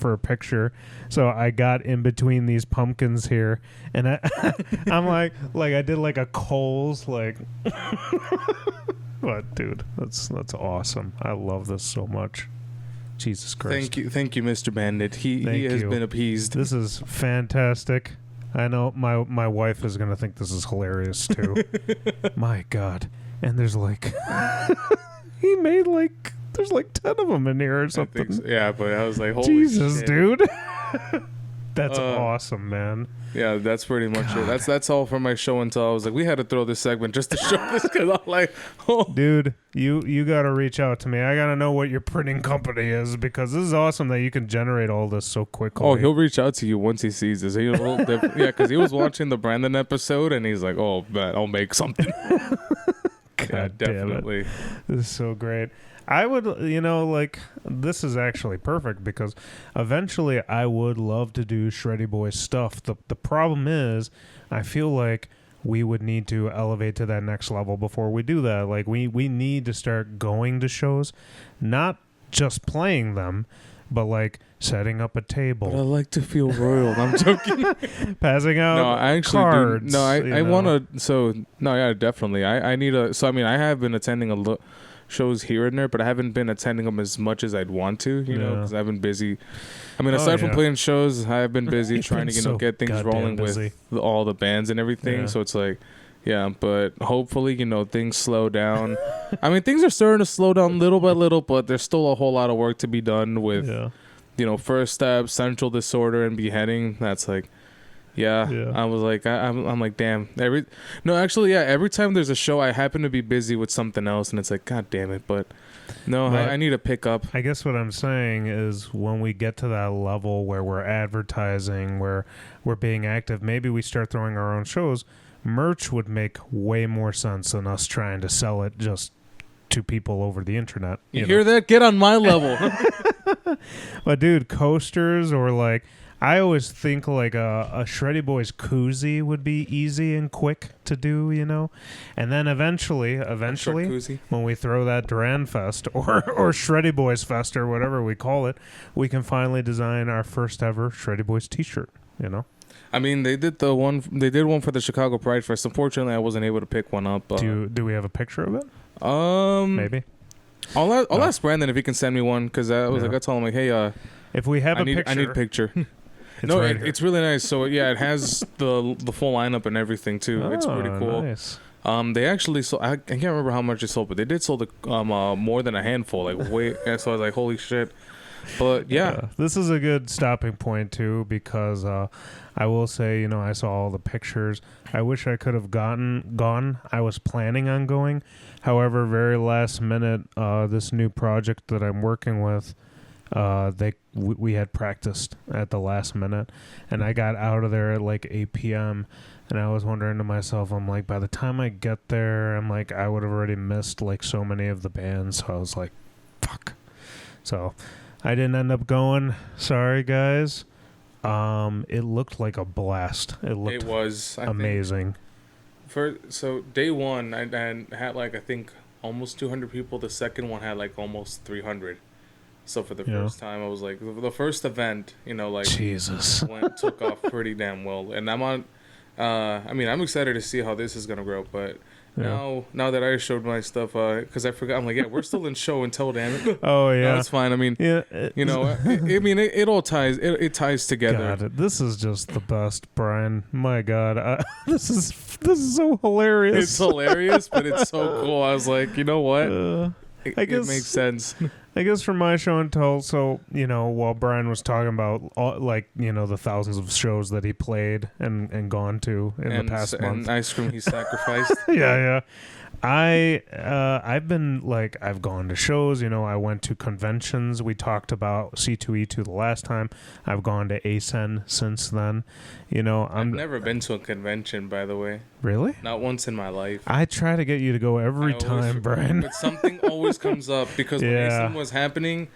a picture. So I got in between these pumpkins here, and I'm like I did like a Kohl's like. But dude, that's awesome. I love this so much. Jesus Christ! Thank you, Mr. Bandit. He has been appeased. This is fantastic. I know my wife is gonna think this is hilarious too. My God. And there's like, he made like, there's like 10 of them in here or something. So. Yeah, but I was like, holy Jesus, shit. Dude. That's awesome, man. Yeah, that's pretty much it. That's all for my show and tell. I was like, we had to throw this segment just to show this, because I'm like, oh. Dude, you got to reach out to me. I got to know what your printing company is, because this is awesome that you can generate all this so quickly. Oh, he'll reach out to you once he sees this. Yeah, because he was watching the Brandon episode, and he's like, oh, man, I'll make something. God definitely. Damn it. This is so great. I would, like, this is actually perfect, because eventually I would love to do Shreddy Bois stuff. The problem is, I feel like we would need to elevate to that next level before we do that. Like we need to start going to shows, not just playing them, but like setting up a table. But I like to feel royal. I'm joking. Passing out No, I actually cards. do. No, I want to. So no, yeah, definitely. I need a. So I mean, I have been attending shows here and there, but I haven't been attending them as much as I'd want to. You know, because I've been busy. I mean, aside from playing shows, I've been busy trying to get things rolling with all the bands and everything. So it's like. Yeah, but hopefully, things slow down. I mean, things are starting to slow down little by little, but there's still a whole lot of work to be done with, First Step, Central Disorder, and Beheading. That's like, I was like, I'm like, damn. Every time there's a show, I happen to be busy with something else, and it's like, God damn it. But no, I need to pick up. I guess what I'm saying is when we get to that level where we're advertising, where we're being active, maybe we start throwing our own shows. Merch would make way more sense than us trying to sell it just to people over the internet. You hear that? Get on my level. But dude, coasters or like, I always think like a Shreddy Bois koozie would be easy and quick to do, and then eventually, when we throw that Duran Fest or Shreddy Bois Fest or whatever we call it, we can finally design our first ever Shreddy Bois T-shirt. I mean, they did one for the Chicago Pride Fest. Unfortunately, I wasn't able to pick one up. Do we have a picture of it? Maybe. I'll ask Brandon if he can send me one because I was like, I told him like, hey, if we have I need a picture. It's really nice. So yeah, it has the full lineup and everything too. It's pretty cool. Nice. They actually sold. I can't remember how much they sold, but they did sold more than a handful. Like way. So I was like, holy shit. But this is a good stopping point too because I will say, I saw all the pictures. I wish I could have gone. I was planning on going. However, very last minute, this new project that I'm working with, we had practiced at the last minute, and I got out of there at like 8 p.m. And I was wondering to myself, I'm like, by the time I get there, I'm like, I would have already missed like so many of the bands. So I was like, fuck. So I didn't end up going. Sorry, guys. It looked like a blast. It was amazing. So day one, I had like I think almost 200 people. The second one had like almost 300. So for the first time, I was like, the first event, Jesus took off pretty damn well. And I'm on. I'm excited to see how this is gonna grow, but. Now that I showed my stuff, because I forgot, I'm like, we're still in show until then. Oh yeah, that's fine. I mean, it all ties. It ties together. God, this is just the best, Brian. My God, this is so hilarious. It's hilarious, but it's so cool. I was like, you know what? I guess it makes sense. I guess for my show and tell, so, while Brian was talking about, the thousands of shows that he played and gone to in the past month. And ice cream he sacrificed. Yeah. I've been, I've gone to shows, I went to conventions. We talked about C2E2 the last time. I've gone to ASEN since then. I've never been to a convention, by the way. Really? Not once in my life. I try to get you to go every time, Brian. But something always comes up because when ASEN was happening,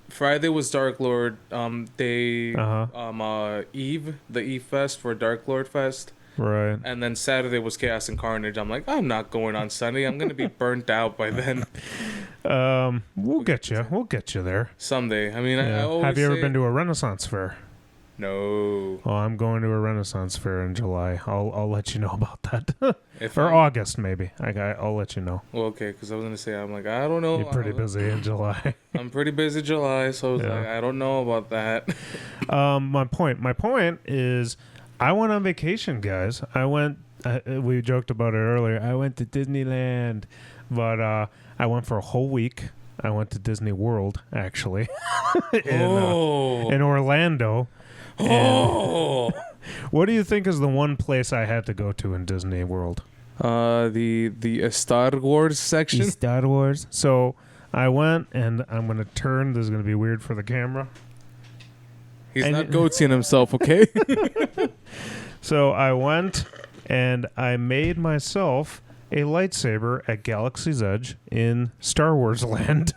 Friday was Dark Lord. The Eve Fest for Dark Lord Fest. Right. And then Saturday was Chaos and Carnage. I'm like, I'm not going on Sunday. I'm going to be burnt out by then. We'll get you. We'll get you there. Someday. I mean, I always Have you ever been to a Renaissance fair? No. Oh, I'm going to a Renaissance fair in July. I'll let you know about that. August, maybe. I'll let you know. Well, okay, because I was going to say, I'm like, I don't know. You're pretty busy in July. I'm pretty busy July, so I was like, I don't know about that. My point is, I went on vacation, guys. We joked about it earlier. I went to Disneyland, but I went for a whole week. I went to Disney World, actually, in Orlando. What do you think is the one place I had to go to in Disney World? The Star Wars section. Star Wars. So I went, and I'm going to turn. This is going to be weird for the camera. He's not goatseeing himself, okay? So I went, and I made myself a lightsaber at Galaxy's Edge in Star Wars Land.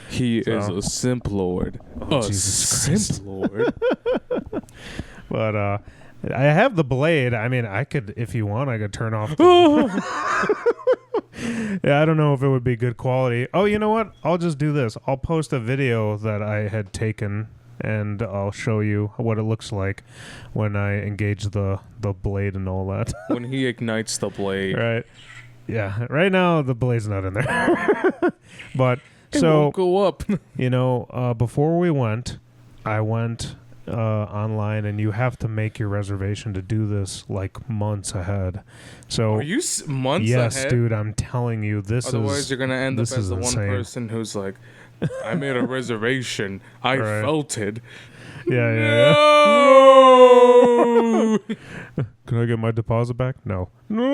He is a simp lord. Jesus Christ. Simp lord. But I have the blade. I mean, I could, if you want, I could turn off. Yeah, I don't know if it would be good quality. Oh, you know what? I'll just do this. I'll post a video that I had taken, and I'll show you what it looks like when I engage the blade and all that. When he ignites the blade. Right. Yeah. Right now, the blade's not in there. But, It so, won't go up. before we went, I went online, and you have to make your reservation to do this like months ahead. So Are you months yes, ahead? dude, I'm telling you, Otherwise, you're gonna end up this as is the insane. one person who's like, "I made a reservation. I Right. felt it." yeah. No! Can I get my deposit back? No. No!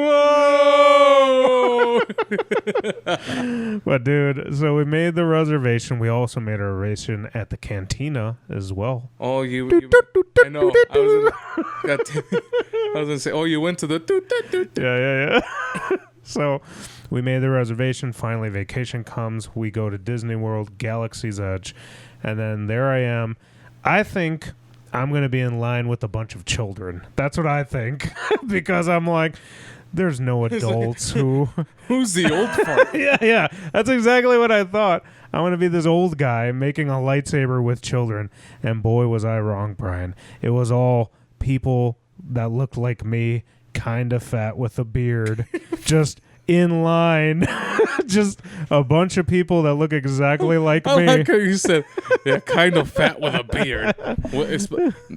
But dude, so we made the reservation. We also made a reservation at the cantina as well. Oh, you I know. God damn it. I was gonna say, oh, you went to the. Yeah. So we made the reservation. Finally, vacation comes. We go to Disney World, Galaxy's Edge, and then there I am. I think I'm going to be in line with a bunch of children. That's what I think. Because I'm like, there's no adults who... Who's the old fart? Yeah. That's exactly what I thought. I want to be this old guy making a lightsaber with children. And boy, was I wrong, Brian. It was all people that looked like me, kind of fat with a beard, just in line. Just a bunch of people that look exactly like I me. like how you said, yeah, kind of fat with a beard.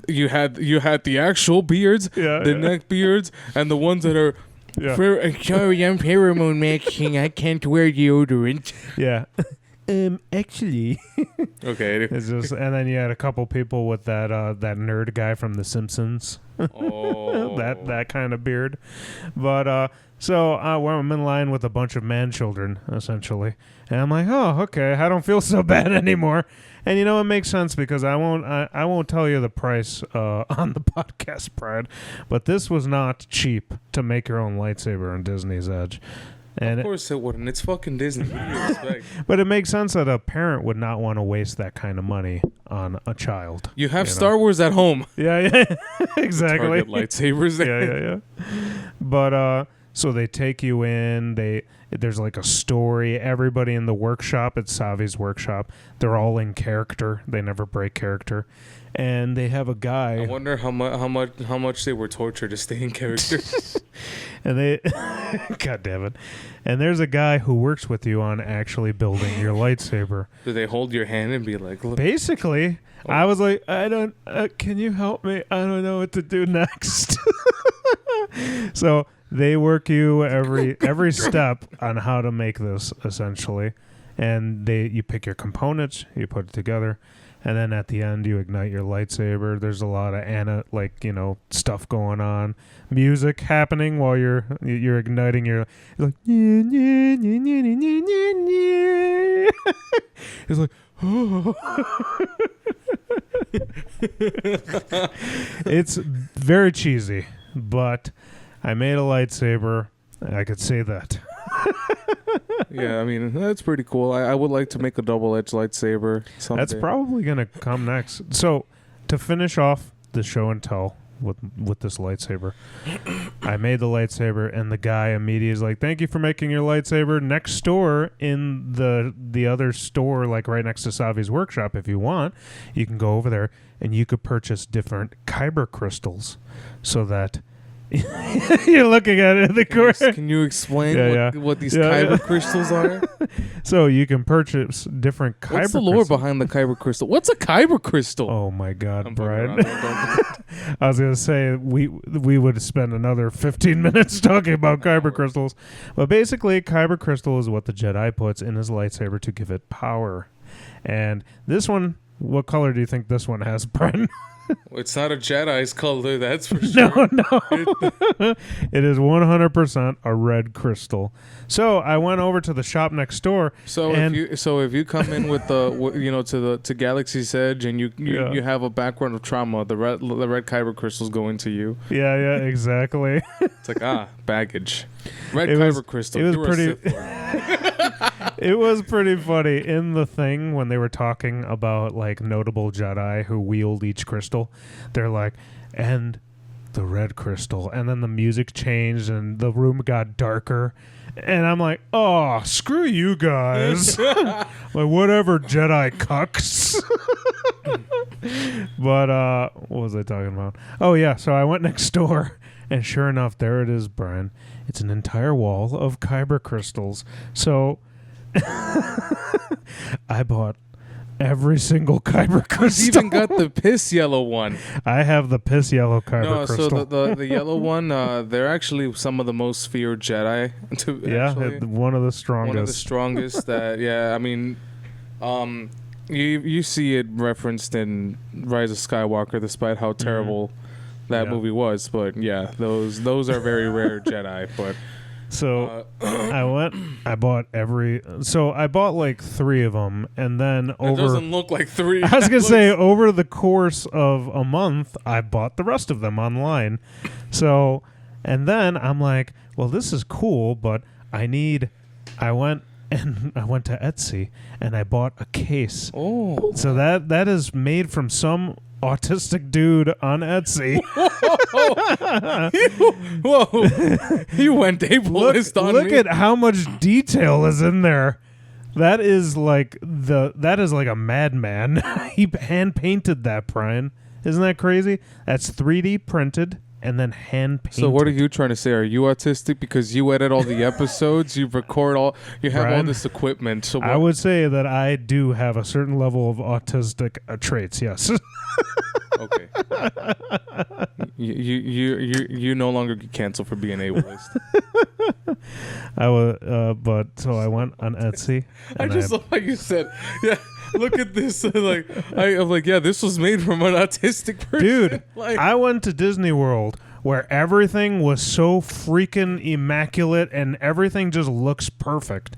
You had the actual beards, the neck beards, and the ones that are. Yeah. Sorry, I'm pheromone matching. I can't wear deodorant. Yeah. Actually. Okay. It's just, and then you had a couple people with that nerd guy from The Simpsons. Oh. that kind of beard. But so I'm in line with a bunch of man children, essentially. And I'm like, oh, okay, I don't feel so bad anymore. And it makes sense because I won't tell you the price on the podcast, Brad. But this was not cheap to make your own lightsaber on Disney's Edge. And Of course it wouldn't. It's fucking Disney. What do you expect? but it makes sense that a parent would not want to waste that kind of money on a child. You have Star Wars at home. Yeah, exactly. Target lightsabers. Yeah. But so they take you in. There's like a story. Everybody in the workshop at Savi's workshop, they're all in character. They never break character. And they have a guy. I wonder how much they were tortured to stay in character. And they, God damn it. And there's a guy who works with you on actually building your lightsaber. Do they hold your hand and be like, look? Basically, I was like, can you help me? I don't know what to do next. So they work you every step on how to make this, essentially. And you pick your components, you put it together. And then at the end, you ignite your lightsaber. There's a lot of stuff going on, music happening while you're igniting your. It's like it's like oh. It's very cheesy, but I made a lightsaber. I could say that. Yeah, I mean, that's pretty cool. I would like to make a double-edged lightsaber someday. That's probably going to come next. So, to finish off the show and tell with this lightsaber, I made the lightsaber, and the guy immediately is like, thank you for making your lightsaber. Next store in the other store, like right next to Savi's workshop, if you want, you can go over there, and you could purchase different kyber crystals so that... You're looking at it in the corner. Can you explain what these Yeah, kyber crystals are? So you can purchase different kyber What's the lore crystals. behind the kyber crystal? What's a kyber crystal? Oh my God, I'm Brian! fucking around. Don't- I was gonna say we would spend another 15 minutes talking about kyber crystals, but basically, kyber crystal is what the Jedi puts in his lightsaber to give it power. And this one, what color do you think this one has, Brian? It's not a Jedi's color, that's for sure. No. It is 100% a red crystal. So I went over to the shop next door. So if you come in with to Galaxy's Edge and you have a background of trauma, the red kyber crystals go into you. Yeah, exactly. It's like baggage. Red It kyber was- crystal. it was You're a pretty- Sith Lord. It was pretty funny in the thing when they were talking about like notable Jedi who wield each crystal. They're like, and the red crystal, and then the music changed and the room got darker. And I'm like, oh, screw you guys. Like, whatever, Jedi cucks. But, what was I talking about? Oh, yeah, so I went next door, and sure enough, there it is, Brian. It's an entire wall of kyber crystals. So I bought every single kyber crystal. You even got the piss yellow one. I have the piss yellow kyber crystal. So the yellow one, they're actually some of the most feared Jedi. One of the strongest. One of the strongest. I mean, you see it referenced in Rise of Skywalker, despite how terrible that movie was. But yeah, those are very rare Jedi. But. So I bought like 3 of them, and then It doesn't look like 3. I was going to say, over the course of a month, I bought the rest of them online. So, and then I'm like, well, this is cool, but I went to Etsy, and I bought a case. Oh. So that is made from some autistic dude on Etsy. Whoa. You went ableist on me. Look at how much detail is in there. That is like a madman. He hand painted that, Brian. Isn't that crazy? That's 3D printed and then hand painted. So what are you trying to say? Are you autistic because you edit all the episodes, you record you have Brian, all this equipment? So I would say that I do have a certain level of autistic traits. Yes. Okay. You no longer get canceled for being ableist. I was, but so I went on Etsy. I just love how you said, yeah. Look at this. I'm like, yeah, this was made from an autistic person. Dude, like, I went to Disney World where everything was so freaking immaculate and everything just looks perfect.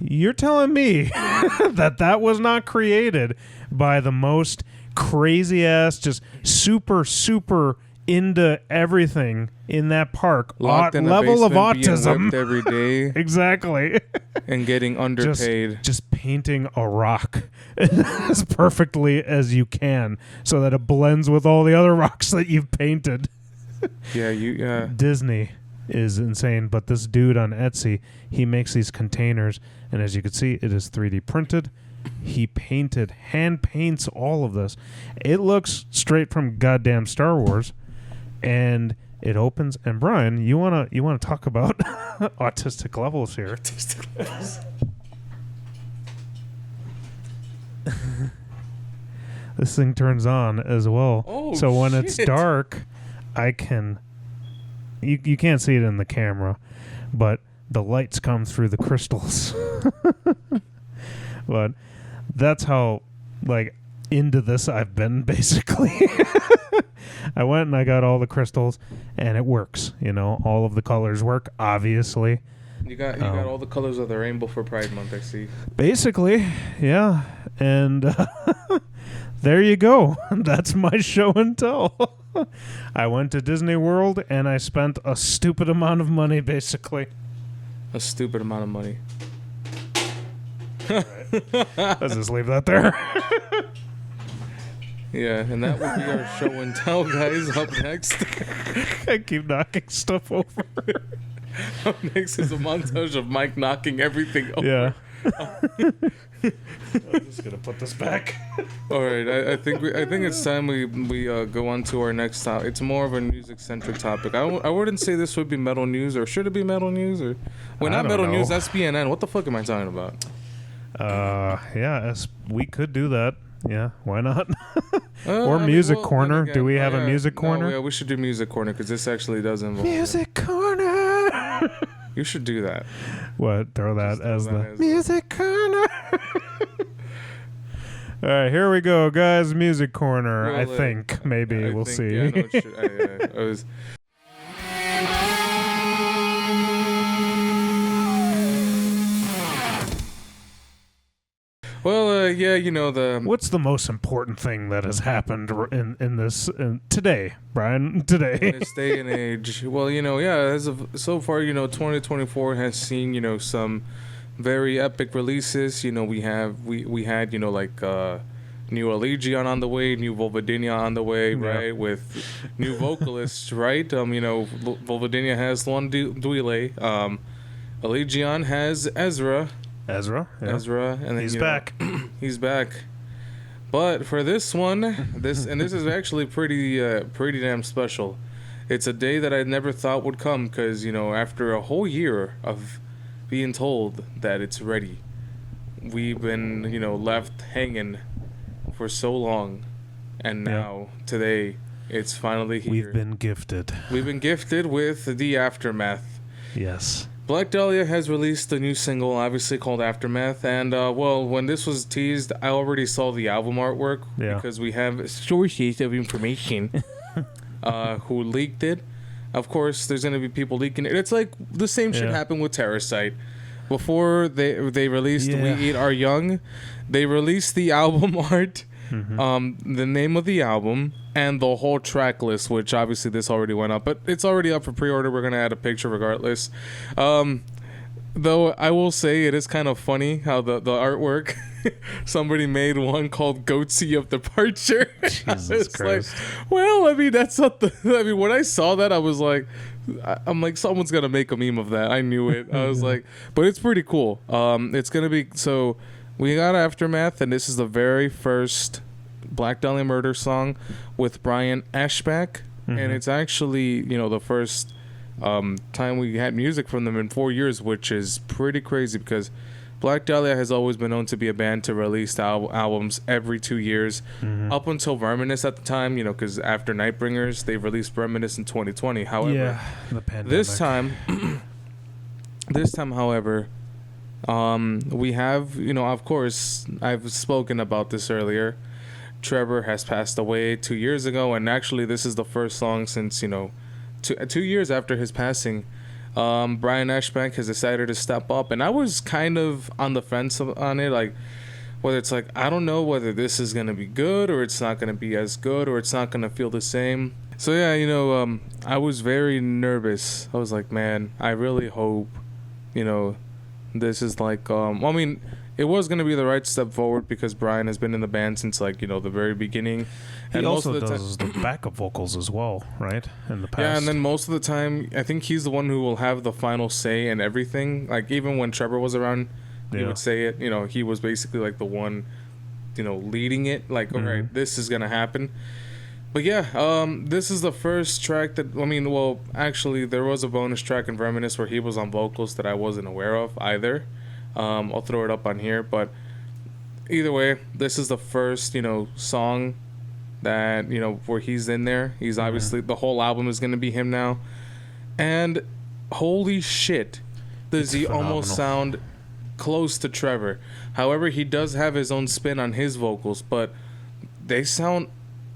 You're telling me that was not created by the most crazy ass, just super, super into everything in that park. Locked in level a of autism every day. Exactly. And getting underpaid. Just painting a rock as perfectly as you can so that it blends with all the other rocks that you've painted. Yeah. Disney is insane, but this dude on Etsy, he makes these containers, and as you can see, it is 3D printed. He hand paints all of this. It looks straight from goddamn Star Wars, and it opens. And Brian, you wanna talk about autistic levels here? Autistic levels. This thing turns on as well. Oh, so when shit. it's dark, I can. You can't see it in the camera, but the lights come through the crystals. But that's how into this I've been, basically. I went and I got all the crystals, and it works. All of the colors work, obviously. You got all the colors of the rainbow for Pride Month, I see. Basically, yeah. And there you go. That's my show and tell. I went to Disney World, and I spent a stupid amount of money, basically. A stupid amount of money. Let's just leave that there. Yeah, and that will be our show and tell, guys. Up next. I keep knocking stuff over. Up next is a montage of Mike knocking everything over. Yeah. I'm just gonna put this back. All right, I think it's time we go on to our next topic. It's more of a music centric topic. I wouldn't say this would be metal news, or should it be metal news, or not metal news? That's BNN. What the fuck am I talking about? We could do that. Yeah, why not? Or music corner. Do we have a music corner? Yeah, we should do music corner because this actually does involve music corner. You should do that. What? Throw that as the music corner. All right, here we go, guys. Music corner. Well, I think maybe we'll see. Yeah, no, I was. Well, What's the most important thing that has happened in this today, Brian? Today, in this day and age. Well, as of so far, 2024 has seen, some very epic releases. We had, new Allegion on the way, new Volvadinia on the way, right? With new vocalists, right? Volvadinia has Luan Duile. Allegion has Ezra. Ezra, and then he's back. He's back. But for this one, this is actually pretty damn special. It's a day that I never thought would come because, after a whole year of being told that it's ready, we've been, left hanging for so long. And now, today, it's finally here. We've been gifted. We've been gifted with the Aftermath. Yes. Black Dahlia has released a new single, obviously called Aftermath, and when this was teased, I already saw the album artwork because we have sources of information who leaked it. Of course, there's gonna be people leaking it. It's like the same shit happened with Terrorsight. Before they released We Eat Our Young, they released the album art, the name of the album, and the whole track list, which obviously this already went up, but it's already up for pre-order. We're going to add a picture regardless. Though I will say it is kind of funny how the artwork, somebody made one called Goatsy of Departure. Jesus Christ. Like, well, I mean, that's not when I saw that, I was like, I'm like, someone's going to make a meme of that. I knew it. I was like, but it's pretty cool. It's going to be, so we got Aftermath, and this is the very first Black Dahlia Murder song with Brian Ashback, and it's actually the first time we had music from them in 4 years, which is pretty crazy because Black Dahlia has always been known to be a band to release albums every 2 years, up until Verminous at the time, because after Nightbringers they released Verminous in 2020. However, the pandemic. this time, however, we have, of course, I've spoken about this earlier. Trevor has passed away 2 years ago, and actually this is the first song since 2 years after his passing. Brian Ashback has decided to step up, and I was kind of on the fence on it, like whether it's like I don't know whether this is gonna be good or it's not gonna be as good or it's not gonna feel the same. So yeah, I was very nervous. I was like, man, I really hope this is like it was going to be the right step forward because Brian has been in the band since the very beginning. And also does the backup vocals as well, right? In the past. Yeah, and then most of the time, I think he's the one who will have the final say in everything. Like even when Trevor was around, he would say it. He was basically like the one, leading it. Like, all right, this is going to happen. But yeah, this is the first track that, actually there was a bonus track in Verminous where he was on vocals that I wasn't aware of either. I'll throw it up on here, but either way, this is the first, song that, where he's in there. He's obviously, the whole album is going to be him now. And holy shit, does he almost sound close to Trevor. However, he does have his own spin on his vocals, but they sound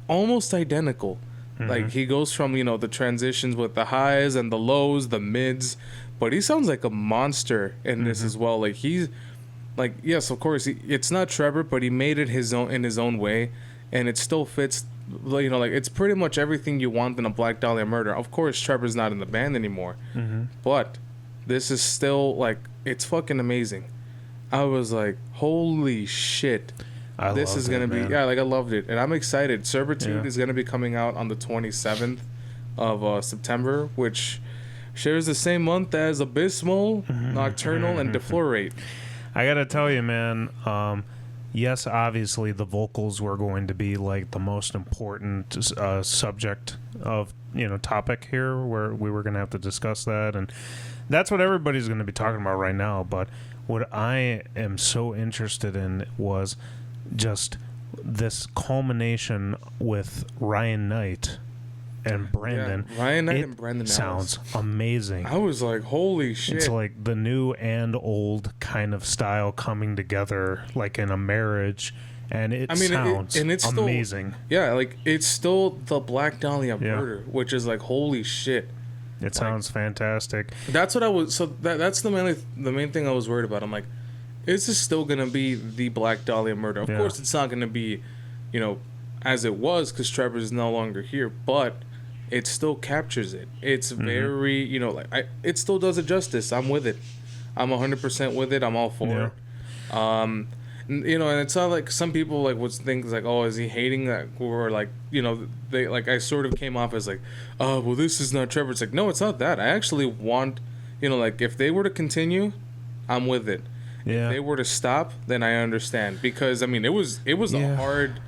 almost identical. Like he goes from, the transitions with the highs and the lows, the mids, but he sounds like a monster in this as well. Like he's like, yes, of course, it's not Trevor, but he made it his own way, and it still fits. Like it's pretty much everything you want in a Black Dahlia Murder. Of course, Trevor's not in the band anymore, but this is still it's fucking amazing. I was like, holy shit. This is gonna be I loved it, and I'm excited. Servitude is gonna be coming out on the 27th of September, which shares the same month as Abysmal, Nocturnal, and Deflorate. I gotta tell you, man. Yes, obviously the vocals were going to be like the most important subject of topic here, where we were gonna have to discuss that, and that's what everybody's gonna be talking about right now. But what I am so interested in was just this culmination with Ryan Knight and Brandon. Yeah, Ryan Knight and Brandon sounds amazing. I was like, holy shit. It's like the new and old kind of style coming together, like in a marriage, and sounds amazing. It's still the Black Dahlia Murder, which is like, holy shit. It sounds fantastic. That's what I was. So that's the main thing I was worried about. I'm like, is this still gonna be the Black Dahlia Murder? Of course, it's not gonna be, as it was because Trevor is no longer here. But it still captures it. It's very, it still does it justice. I'm with it. I'm 100% with it. I'm all for it. you know, and it's not like some people like would think like, oh, is he hating that, or like, you know, they like I sort of came off as like, oh, well, this is not Trevor. It's like, no, it's not that. I actually want, you know, like if they were to continue, I'm with it. Yeah. If they were to stop, then I understand, because I mean it was a hard.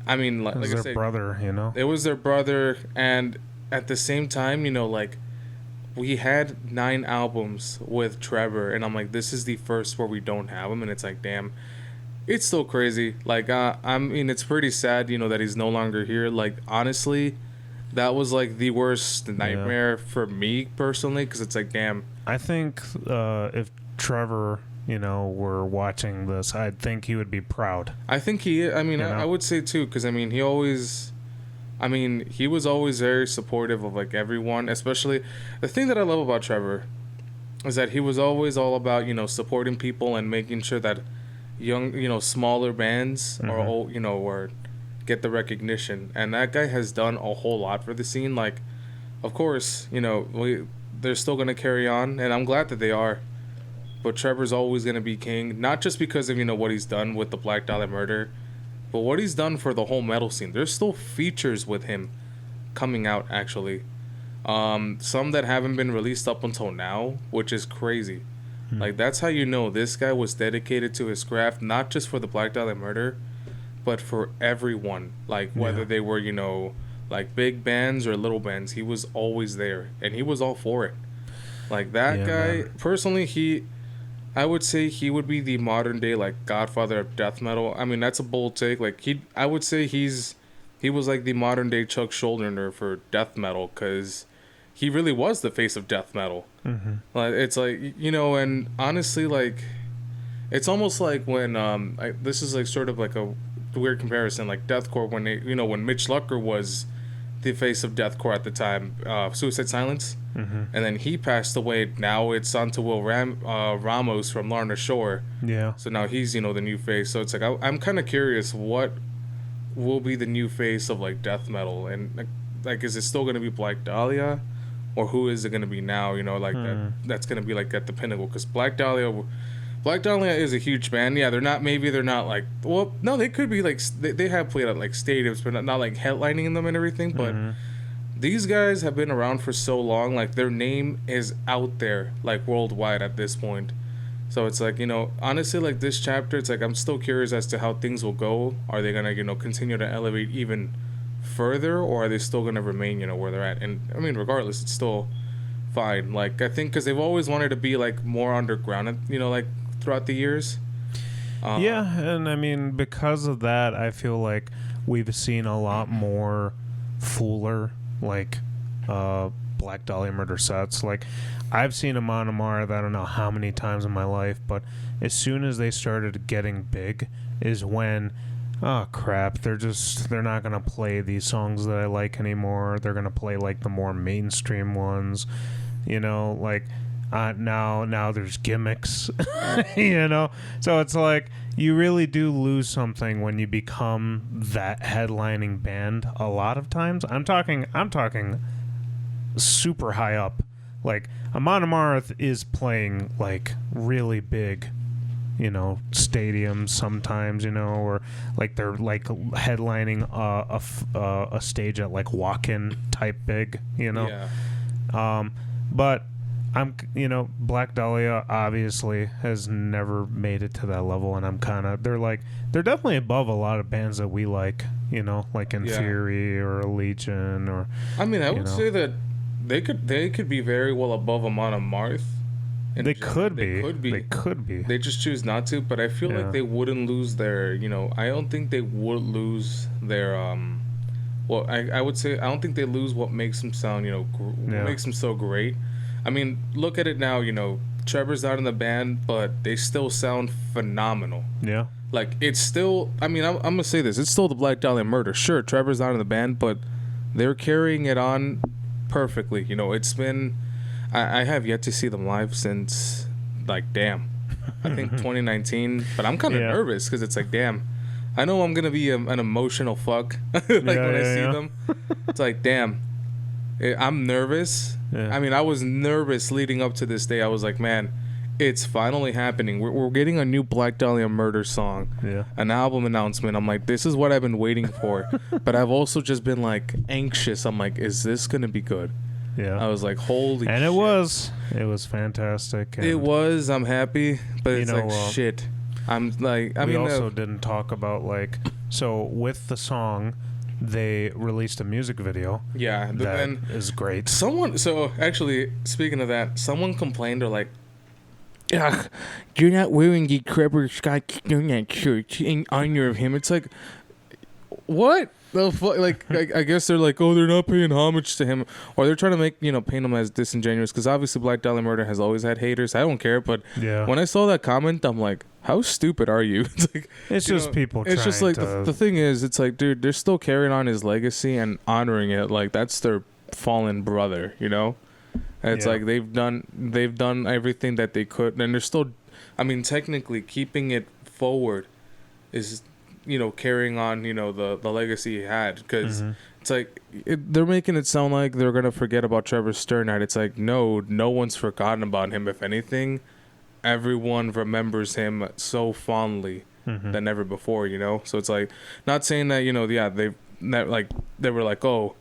I mean, like I their said, brother, you know. it was their brother, and at the same time, you know, like we had 9 albums with Trevor, and I'm like, this is the first where we don't have him, and it's like, damn, it's still crazy. Like, I mean, it's pretty sad, you know, that he's no longer here. Like, honestly, that was like the worst nightmare for me personally, because it's like, damn. I think if Trevor, you know, were watching this, I think he would be proud. I think I mean, I would say too, because I mean, he was always very supportive of like everyone, especially the thing that I love about Trevor is that he was always all about, you know, supporting people and making sure that young, you know, smaller bands are all, you know, or get the recognition. And that guy has done a whole lot for the scene. Like, of course, you know, they're still going to carry on, and I'm glad that they are. But Trevor's always going to be king, not just because of, you know, what he's done with the Black Dahlia murder, but what he's done for the whole metal scene. There's still features with him coming out, actually. Some that haven't been released up until now, which is crazy. Like, that's how you know this guy was dedicated to his craft, not just for the Black Dahlia murder, but for everyone. Like, whether they were, you know, like big bands or little bands, he was always there, and he was all for it. Like, that guy, personally, I would say he would be the modern day like godfather of death metal. I mean, that's a bold take. Like I would say he was like the modern day Chuck Schuldiner for death metal, because he really was the face of death metal. Like, it's like, you know, and honestly, like, it's almost like when this is like sort of like a weird comparison, like deathcore, when when Mitch Lucker was the face of deathcore at the time, Suicide Silence. And then he passed away. Now it's on to Will Ramos from Lorna Shore. Yeah. So now he's, you know, the new face. So it's like, I'm kind of curious what will be the new face of like death metal, and like is it still going to be Black Dahlia, or who is it going to be now? You know, like that's going to be like at the pinnacle, because Black Dahlia is a huge band. Yeah, they're not like, well, no, they could be like, they have played at like stadiums, but not like headlining in them and everything. But these guys have been around for so long, like their name is out there like worldwide at this point. So it's like, you know, honestly, like this chapter, it's like I'm still curious as to how things will go. Are they gonna, you know, continue to elevate even further, or are they still gonna remain, you know, where they're at? And I mean, regardless, it's still fine. Like, I think because they've always wanted to be like more underground, you know, like throughout the years. Yeah, and I mean, because of that, I feel like we've seen a lot more fuller, like, Black Dahlia murder sets. Like, I've seen them on Amara, I don't know how many times in my life, but as soon as they started getting big is when, oh crap, they're not gonna play these songs that I like anymore. They're gonna play like the more mainstream ones, you know, like now there's gimmicks. You know, so it's like you really do lose something when you become that headlining band a lot of times. I'm talking super high up. Like, Amon Amarth is playing like really big, you know, stadiums sometimes, you know, or like they're like headlining a stage at like walk-in type big, you know. Yeah. But you know, Black Dahlia obviously has never made it to that level, and they're definitely above a lot of bands that we like, you know, like Inferi or Legion, or I mean, I would say that they could be very well above Amon Amarth. They could be. They just choose not to, but I feel like they wouldn't lose their, you know, I don't think they would lose their well, I would say I don't think they lose what makes them sound, you know, what makes them so great. I mean, look at it now, you know, Trevor's not in the band, but they still sound phenomenal. Yeah. Like, it's still, I mean, I'm going to say this, it's still the Black Dahlia murder. Sure, Trevor's not in the band, but they're carrying it on perfectly. You know, it's been, I have yet to see them live since, like, damn, I think 2019, but I'm kind of nervous because it's like, damn, I know I'm going to be an emotional fuck when I see them. It's like, damn, I'm nervous. I mean, I was nervous leading up to this day. I was like, man, it's finally happening. We're getting a new Black Dahlia Murder song, an album announcement. I'm like, this is what I've been waiting for. But I've also just been like anxious. I'm like, is this gonna be good? Yeah. I was like, holy and shit. It was fantastic. And it was. I'm happy, but it's like shit. I'm like, we also didn't talk about like, so with the song, they released a music video. Yeah, that is great. So actually, speaking of that, someone complained or like, ugh, you're not wearing the Trevor Scott Donut shirt in honor of him. It's like, what the fuck? Like, I guess they're like, oh, they're not paying homage to him, or they're trying to make paint him as disingenuous, because obviously Black Dahlia Murder has always had haters. I don't care, but when I saw that comment, I'm like, how stupid are you? It's like, it's just people. It's just like the thing is, it's like, dude, they're still carrying on his legacy and honoring it. Like, that's their fallen brother, And it's like they've done everything that they could, and they're still, I mean, technically keeping it forward is, carrying on, the legacy he had, because it's like they're making it sound like they're gonna forget about Trevor Sternheit. It's like, no one's forgotten about him. If anything, everyone remembers him so fondly than ever before. So it's like, not saying that they were like, oh,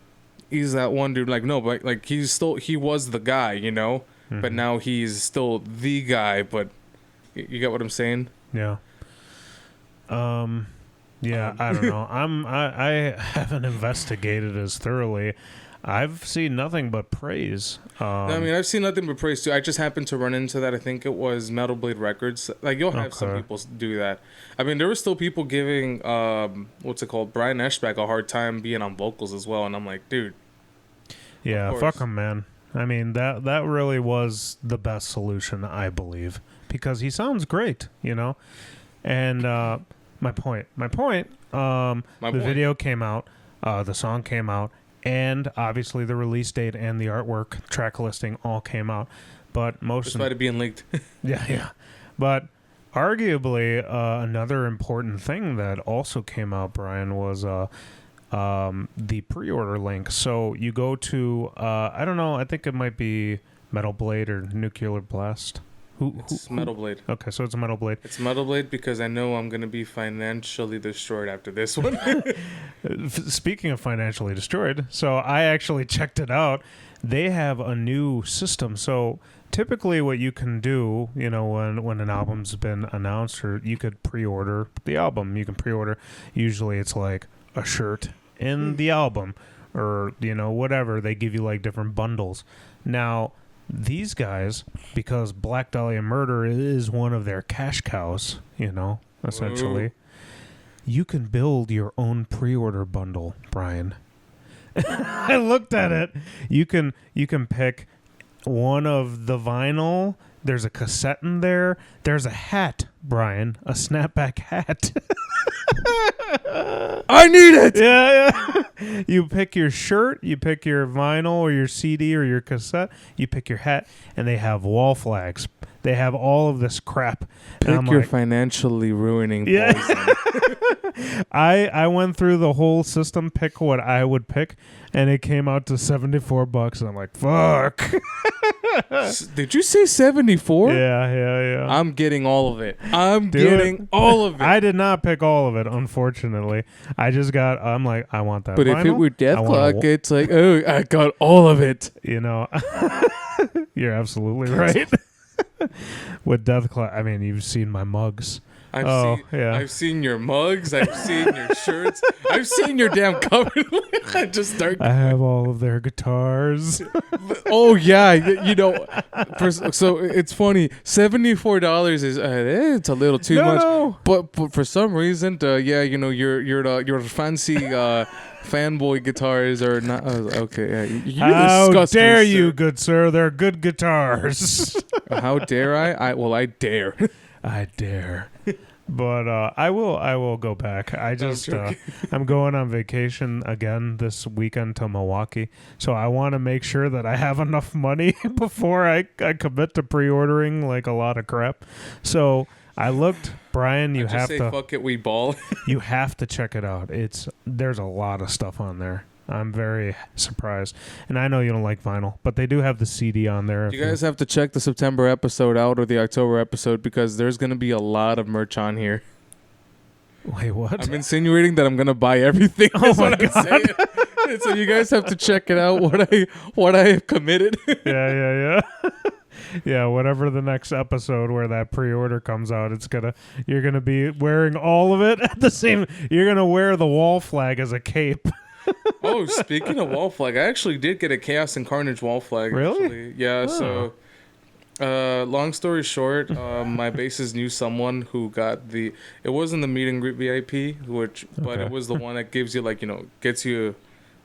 he's that one dude. Like, no, but like he was the guy, but now he's still the guy. But you get what I'm saying? Yeah. Yeah, I don't know. I haven't investigated as thoroughly. I've seen nothing but praise. I mean, I've seen nothing but praise too. I just happened to run into that. I think it was Metal Blade Records. Like, you'll have some people do that. I mean, there were still people giving Brian Eschbach a hard time being on vocals as well, and I'm like, dude. Yeah, fuck him, man. I mean, that really was the best solution, I believe, because he sounds great, And my point. The video came out, the song came out, and obviously the release date and the artwork, track listing all came out. But despite it being leaked. yeah. But arguably, another important thing that also came out, Brian, was the pre-order link. So you go to I don't know, I think it might be Metal Blade or Nuclear Blast. It's Metal Blade. Okay, so it's a Metal Blade. It's Metal Blade because I know I'm going to be financially destroyed after this one. Speaking of financially destroyed, so I actually checked it out. They have a new system. So typically what you can do, when an album's been announced, or you could pre-order the album. You can pre-order. Usually it's like a shirt in the album, or, whatever. They give you like different bundles. Now, these guys, because Black Dahlia Murder is one of their cash cows, essentially, you can build your own pre-order bundle, Brian. I looked at it. You can pick one of the vinyl. There's a cassette in there. There's a hat, Brian, a snapback hat. I need it. Yeah. You pick your shirt, you pick your vinyl or your CD or your cassette, you pick your hat, and they have wall flags. They have all of this crap. Pick your financially ruining poison. I went through the whole system, pick what I would pick, and it came out to $74, and I'm like, fuck. Did you say 74? Yeah. I'm getting all of it. All of it. I did not pick all of it, unfortunately. I'm like, I want that. But vinyl. If it were Deathclock, it's like, oh, I got all of it. You're absolutely right. With Deathclock, I mean, you've seen my mugs. I've seen your mugs. I've seen your shirts. I've seen your damn cover. I have all of their guitars. Oh yeah, so it's funny. $74 is it's a little too much. No. But for some reason, your fancy fanboy guitars are not okay. Yeah, how dare you, good sir? They're good guitars. How dare I? I dare. I dare. But I will go back. I'm going on vacation again this weekend to Milwaukee. So I want to make sure that I have enough money before I commit to pre-ordering like a lot of crap. So I looked, Brian, fuck it, we ball. You have to check it out. There's a lot of stuff on there. I'm very surprised. And I know you don't like vinyl, but they do have the CD on there. You guys have to check the September episode out or the October episode because there's going to be a lot of merch on here. Wait, what? I'm insinuating that I'm going to buy everything. Oh my God. So you guys have to check it out what I have committed. Yeah. Yeah, whatever the next episode where that pre-order comes out, you're gonna be wearing all of it at the same. You're gonna wear the wall flag as a cape. Oh, speaking of wall flag, I actually did get a Chaos and Carnage wall flag. Really? Actually. Yeah. Oh. So, long story short, my bases knew someone who got it wasn't the meet and greet VIP, but it was the one that gives you gets you,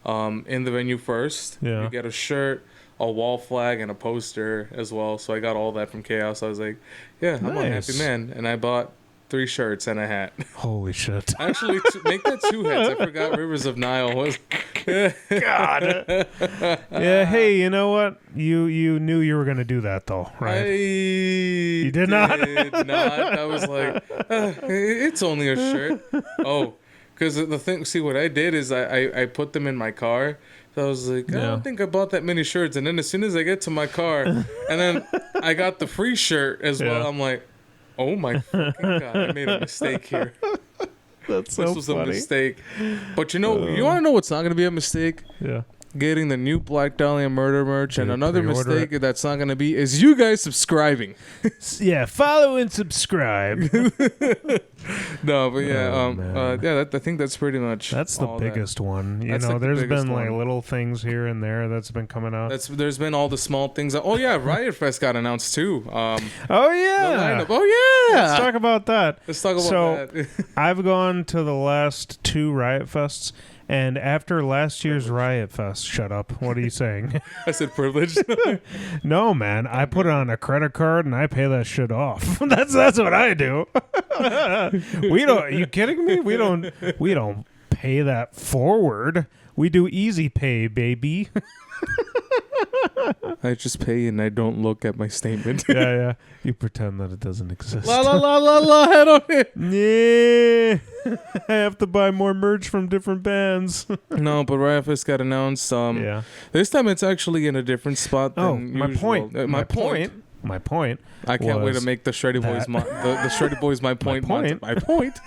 in the venue first. Yeah. You get a shirt, a wall flag, and a poster as well. So I got all that from Chaos. I was like, yeah, I'm a happy man. And I bought 3 shirts and a hat. Holy shit. Actually, make that 2 hats. I forgot Rivers of Nile was. God. Yeah, hey, you know what? You knew you were going to do that, though, right? You did not? I was like, it's only a shirt. Oh, because the thing, see, what I did is I put them in my car. So I was like, I don't think I bought that many shirts. And then as soon as I get to my car, and then I got the free shirt as well, I'm like, oh my fucking God, I made a mistake here. That's so This was funny. a mistake. But you You want to know what's not going to be a mistake? Yeah. Getting the new Black Dahlia Murder merch. And Dude, another pre-order mistake that's not going to be is you guys subscribing. Yeah, follow and subscribe. No, but yeah, Oh, I think that's pretty much. That's the all biggest one. You That's know, like the there's biggest been like one. little things here and there that's been coming out. There's been all the small things. Oh yeah, Riot Fest got announced too. Oh The yeah. lineup. Oh yeah. Let's talk about that. Let's talk about So- that. I've gone to the last 2 Riot Fests, and after last year's Riot Fest, shut up. What are you saying? I said privilege. No, man. I put it on a credit card and I pay that shit off. That's what I do. We don't. Are you kidding me? We don't pay that forward. We do easy pay, baby. I just pay and I don't look at my statement. Yeah. You pretend that it doesn't exist. la la la la la. Head on it. Yeah. I have to buy more merch from different bands. No, but Riot Fest got announced. Yeah. This time it's actually in a different spot than Oh, my usual. point. My point. My point. I can't wait to was make the Shreddy Boys the Shreddy Boys my point. point. My point.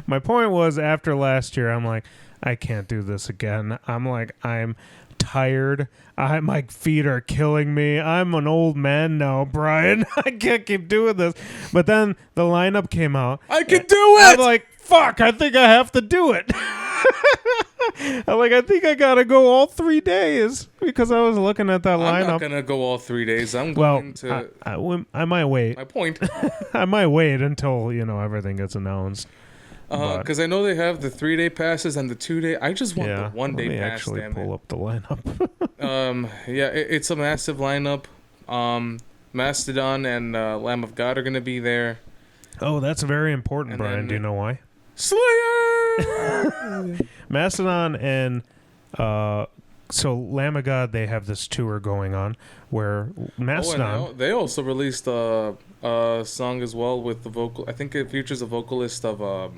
My point was after last year, I'm like, I can't do this again. I'm tired. My feet are killing me. I'm an old man now, Brian. I can't keep doing this. But then the lineup came out. I can do it. I'm like, fuck, I think I have to do it. I think I gotta go all 3 days because I was looking at that I'm lineup. not gonna go all 3 days. I'm Well, going to. I might wait. My point. I might wait until everything gets announced. But- Because I know they have the 3-day passes and the 2-day. I just want the 1-day Let me pass. actually Damn pull it. up the lineup. It's a massive lineup. Mastodon and Lamb of God are gonna be there. Oh, that's very important, And Brian. then- Do you know why? Slayer. Mastodon and so Lamb of God, they have this tour going on where Mastodon. They also released a song as well with the vocal. I think it features a vocalist of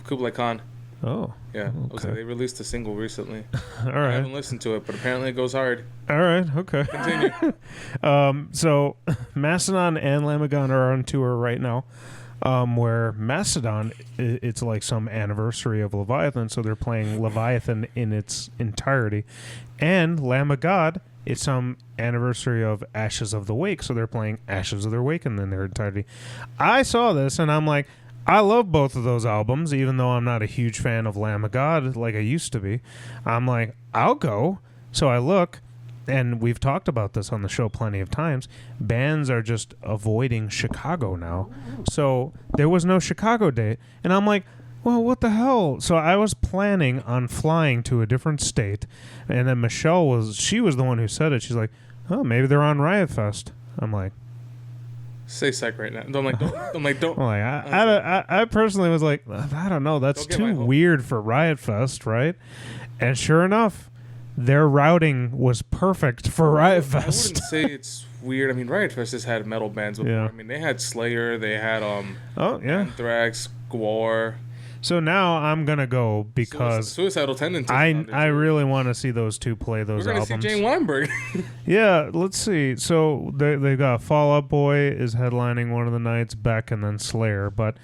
Kublai Khan. Oh, Yeah, okay. they released a single recently. all I right, haven't listened to it, but apparently it goes hard. all right, okay. Continue. So Mastodon and Lamb of God are on tour right now. Where Mastodon, it's like some anniversary of Leviathan, so they're playing Leviathan in its entirety, and Lamb of God, it's some anniversary of Ashes of the Wake, so they're playing Ashes of their Wake in their entirety. I saw this and I'm like, I love both of those albums, even though I'm not a huge fan of Lamb of God like I used to be. I'm like, I'll go. So I look, and we've talked about this on the show plenty of times, bands are just avoiding Chicago now. So there was no Chicago date. And I'm like, well, what the hell? So I was planning on flying to a different state. And then Michelle was the one who said it. She's like, oh, maybe they're on Riot Fest. I'm like, Say psych right now. Don't. I personally was like, I don't know. That's Don't get my too hope. weird for Riot Fest, right? And sure enough, their routing was perfect for Riot I Fest. wouldn't say it's weird. I mean, Riot Fest has had metal bands before. Yeah. I mean, they had Slayer. They had Oh, yeah. Anthrax, Gwar. So now I'm gonna go because suicidal tendencies. I really want to see those two play those albums. We're gonna see Jane Weinberg. Yeah, let's see. So they got Fall Out Boy is headlining one of the nights, Beck, and then Slayer. But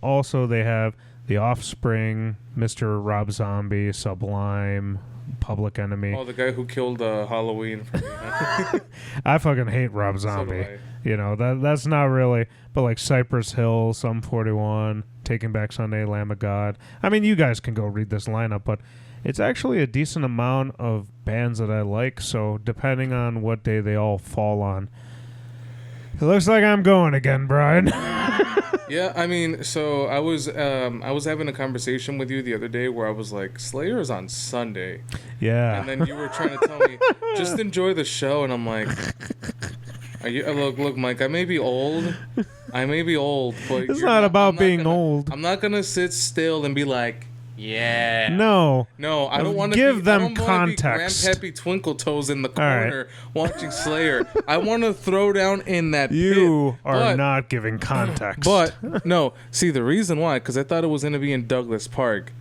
also they have The Offspring, Mr. Rob Zombie, Sublime, Public Enemy. Oh, the guy who killed Halloween for me. Huh? I fucking hate Rob Zombie. So That's not really, but like Cypress Hill, Sum 41, Taking Back Sunday, Lamb of God. I mean, you guys can go read this lineup, but it's actually a decent amount of bands that I like. So depending on what day they all fall on, it looks like I'm going again, Brian. Yeah, I mean, so I was having a conversation with you the other day where I was like, Slayer is on Sunday. Yeah. And then you were trying to tell me, just enjoy the show, and I'm like, look, Mike, I may be old, but it's not about being old. I'm not gonna sit still and be like, yeah. No, I don't want to give them context. Grandpappy Twinkle Toes in the corner watching Slayer. I want to throw down in that You are not giving context. But, no. See, the reason why, because I thought it was going to be in Douglas Park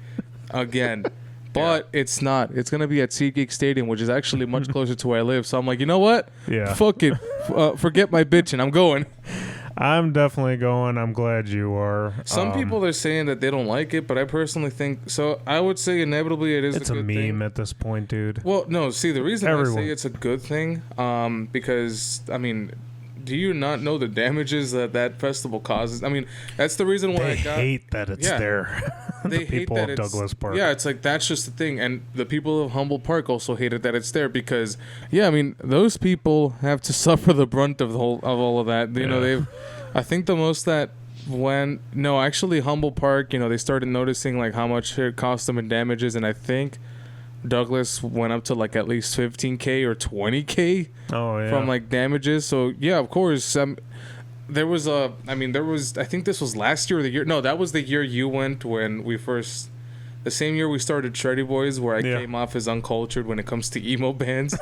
again. But it's not. It's going to be at SeatGeek Stadium, which is actually much closer to where I live. So I'm like, you know what? Yeah. Fuck it. Forget my bitching. I'm going. I'm definitely going. I'm glad you are. Some people are saying that they don't like it, but I personally think so. I would say inevitably it is. It's a good meme thing. at this point, dude. Well, no. See, the reason I say it's a good thing, because I mean, do you not know the damages that festival causes? I mean, that's the reason why they hate that it's there. They the hate people that of Douglas Park. Yeah, it's like that's just the thing, and the people of Humboldt Park also hated that it's there because, I mean, those people have to suffer the brunt of all of that. You know, they've. I think the most that actually Humboldt Park, they started noticing like how much it cost them in damages, and I think Douglas went up to like at least $15,000 or $20,000 from like damages. So yeah, of course. There was I think this was last year or the year. No, that was the year you went when we first. The same year we started Shreddy Bois, where I came off as uncultured when it comes to emo bands.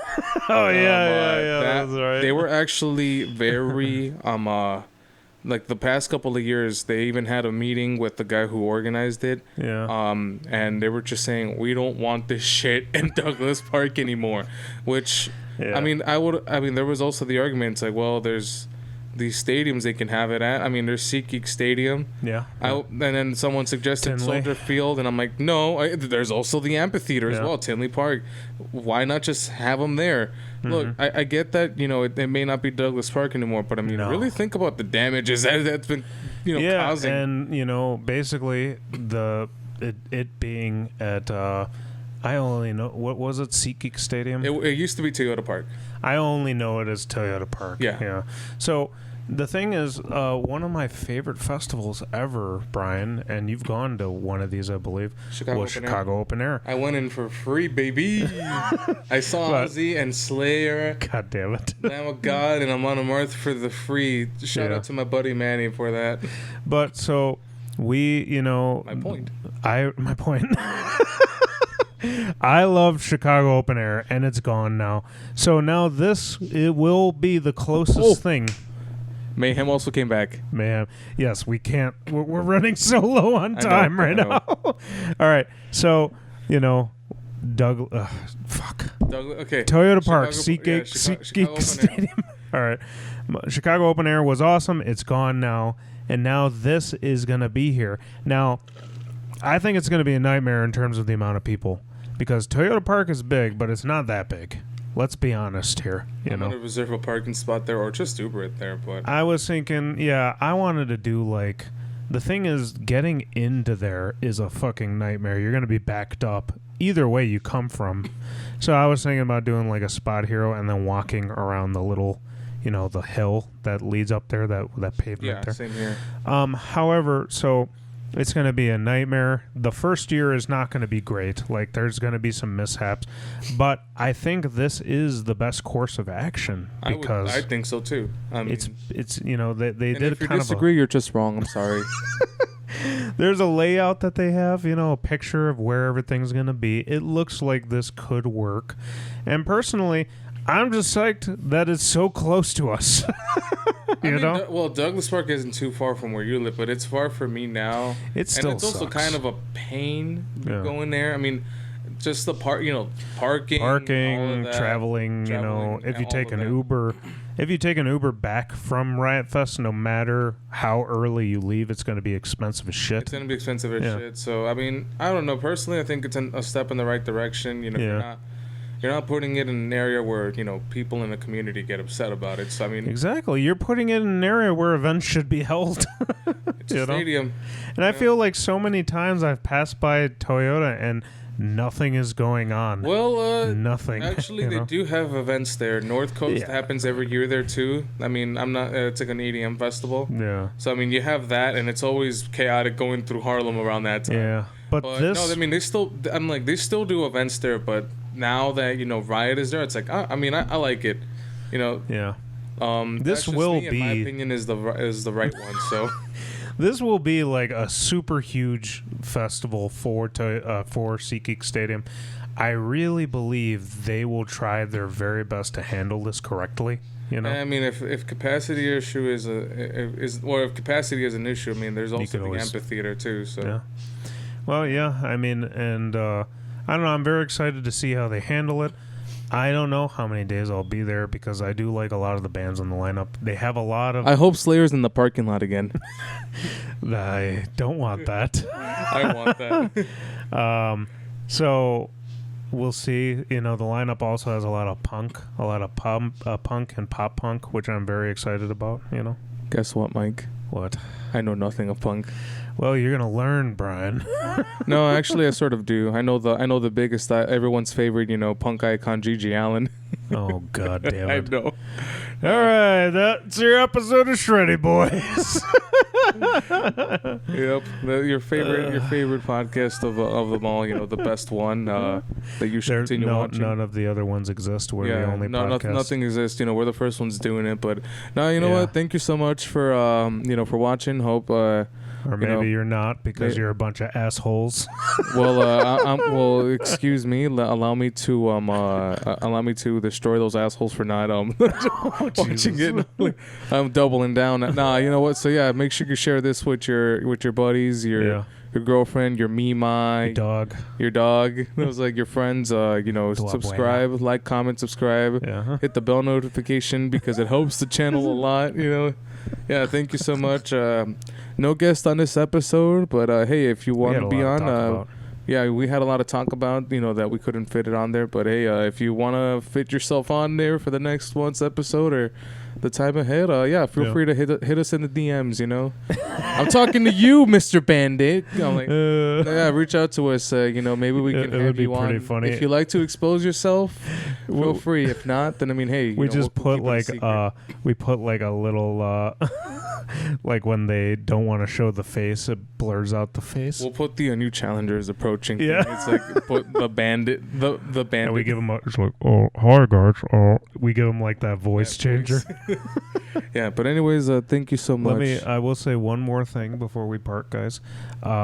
That's right. They were actually very like the past couple of years, they even had a meeting with the guy who organized it. Yeah. And they were just saying, we don't want this shit in Douglas Park anymore. Which, I mean, there was also the argument, it's like, well, there's these stadiums they can have it at. I mean, there's SeatGeek Stadium. Yeah. And then someone suggested Tinley. Soldier Field, and I'm like, no, there's also the amphitheater as well, Tinley Park. Why not just have them there? Look, I get that, it may not be Douglas Park anymore, but I mean, really think about the damages that's been, causing. And, basically, it being at, I only know, what was it, SeatGeek Stadium? It used to be Toyota Park. I only know it as Toyota Park. Yeah. So the thing is, one of my favorite festivals ever, Brian, and you've gone to one of these, I believe, was Chicago Open Air. I went in for free, baby. I saw Ozzy and Slayer. God damn it. Lamb of God, and I'm on a Marth for the free. Shout out to my buddy Manny for that. But so we, My point. My point. I loved Chicago Open Air, and it's gone now. So now it will be the closest thing. Mayhem also came back. Mayhem. Yes, we can't. We're running so low on time right now. All right. So, Okay. Toyota Park, SeatGeek Stadium. All right. Chicago Open Air was awesome. It's gone now. And now this is going to be here. Now, I think it's going to be a nightmare in terms of the amount of people. Because Toyota Park is big, but it's not that big. Let's be honest here. I'm going to reserve a parking spot there or just Uber it there. But I was thinking, I wanted to do like... The thing is, getting into there is a fucking nightmare. You're going to be backed up either way you come from. So I was thinking about doing like a spot hero and then walking around the little... the hill that leads up there, that pavement there. Same here. However, so... It's going to be a nightmare. The first year is not going to be great. Like, there's going to be some mishaps. But I think this is the best course of action because... I think so, too. I mean, it's they did if you disagree, you're just wrong. I'm sorry. There's a layout that they have, a picture of where everything's going to be. It looks like this could work. And personally, I'm just psyched that it's so close to us. You know? Well, Douglas Park isn't too far from where you live, but it's far for me now. It's also kind of a pain going there. I mean, just the parking, traveling. You know, if you take an Uber back from Riot Fest, no matter how early you leave, it's going to be expensive as shit. It's going to be expensive as shit. So I mean, I don't know. Personally, I think it's a step in the right direction. You know, you're not putting it in an area where, you know, people in the community get upset about it. So I mean, exactly, you're putting it in an area where events should be held. It's a stadium, and I feel like so many times I've passed by Toyota and nothing is going on. Well, nothing. Actually, they do have events there. North Coast happens every year there too. I mean, I'm not. It's like an EDM festival. Yeah. So I mean, you have that, and it's always chaotic going through Harlem around that time. Yeah. But this. No, I mean, they still do events there, but now that, you know, Riot is there, it's like, I mean, I like it. You know. Yeah. This will be, in my opinion, is the right one. So. This will be like a super huge festival for SeatGeek Stadium. I really believe they will try their very best to handle this correctly. You know, I mean, if capacity issue if capacity is an issue, I mean, there's also the amphitheater too. So, yeah. Well, yeah. I mean, and I don't know. I'm very excited to see how they handle it. I don't know how many days I'll be there because I do like a lot of the bands on the lineup. They have a lot of... I hope Slayer's in the parking lot again. I don't want that. I want that. So we'll see. You know, the lineup also has a lot of punk and pop punk, which I'm very excited about, you know. Guess what, Mike? What? I know nothing of punk. Well, you're gonna learn, Brian. No, actually, I sort of do. I know the biggest, everyone's favorite, you know, punk icon, Gigi Allen. Oh, God damn it! I know. All right, that's your episode of Shreddy Boys. Yep, your favorite podcast of them all. You know, the best one that you should continue watching. None of the other ones exist. We're the only podcast. Nothing exists. You know, we're the first ones doing it. But no, you know what? Thank you so much for for watching. Hope. Or maybe you're not because you're a bunch of assholes. Well, excuse me. Allow me to destroy those assholes for not watching it. I'm doubling down. Nah, you know what? So yeah, make sure you share this with your buddies, your girlfriend, your your dog. It was like your friends. Subscribe, like, comment, subscribe. Yeah. Hit the bell notification because it helps the channel a lot. You know. Yeah, thank you so much. No guest on this episode, but hey, if you want to be on, we had a lot to talk about, you know, that we couldn't fit it on there. But hey, if you want to fit yourself on there for the next once episode or the time ahead, feel free to hit us in the DMs. You know, I'm talking to you, Mr. Bandit. I'm like, reach out to us. You know, maybe we can have you on. Funny. If you like to expose yourself, feel free. If not, then I mean, hey, we put like a little like when they don't want to show the face, it blurs out the face. We'll put the new challengers approaching. Yeah, thing. It's like put the bandit, the bandit. And we give them it's like, oh, hi guys. We give them like that voice changer. Yeah, but anyways, thank you so much. I will say one more thing before we part, guys.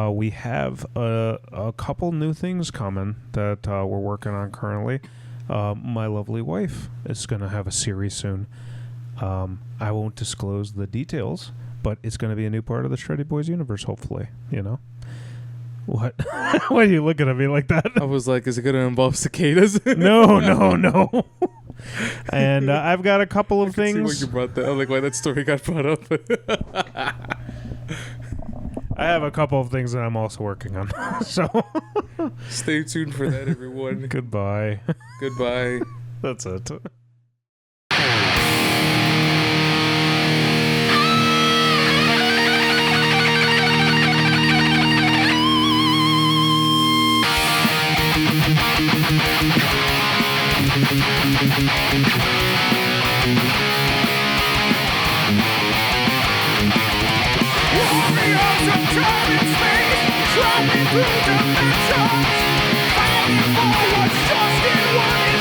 We have a couple new things coming that we're working on currently. My lovely wife is going to have a series soon. I won't disclose the details, but it's going to be a new part of the Shreddy Boys universe, hopefully, you know? What? Why are you looking at me like that? I was like, is it going to involve cicadas? No. And I've got a couple of things. See what you brought that. I'm like, why that story got brought up. I have a couple of things that I'm also working on. So stay tuned for that, everyone. Goodbye. Goodbye. That's it. Warriors of time and space, traveling through dimensions, fighting for what's just in one.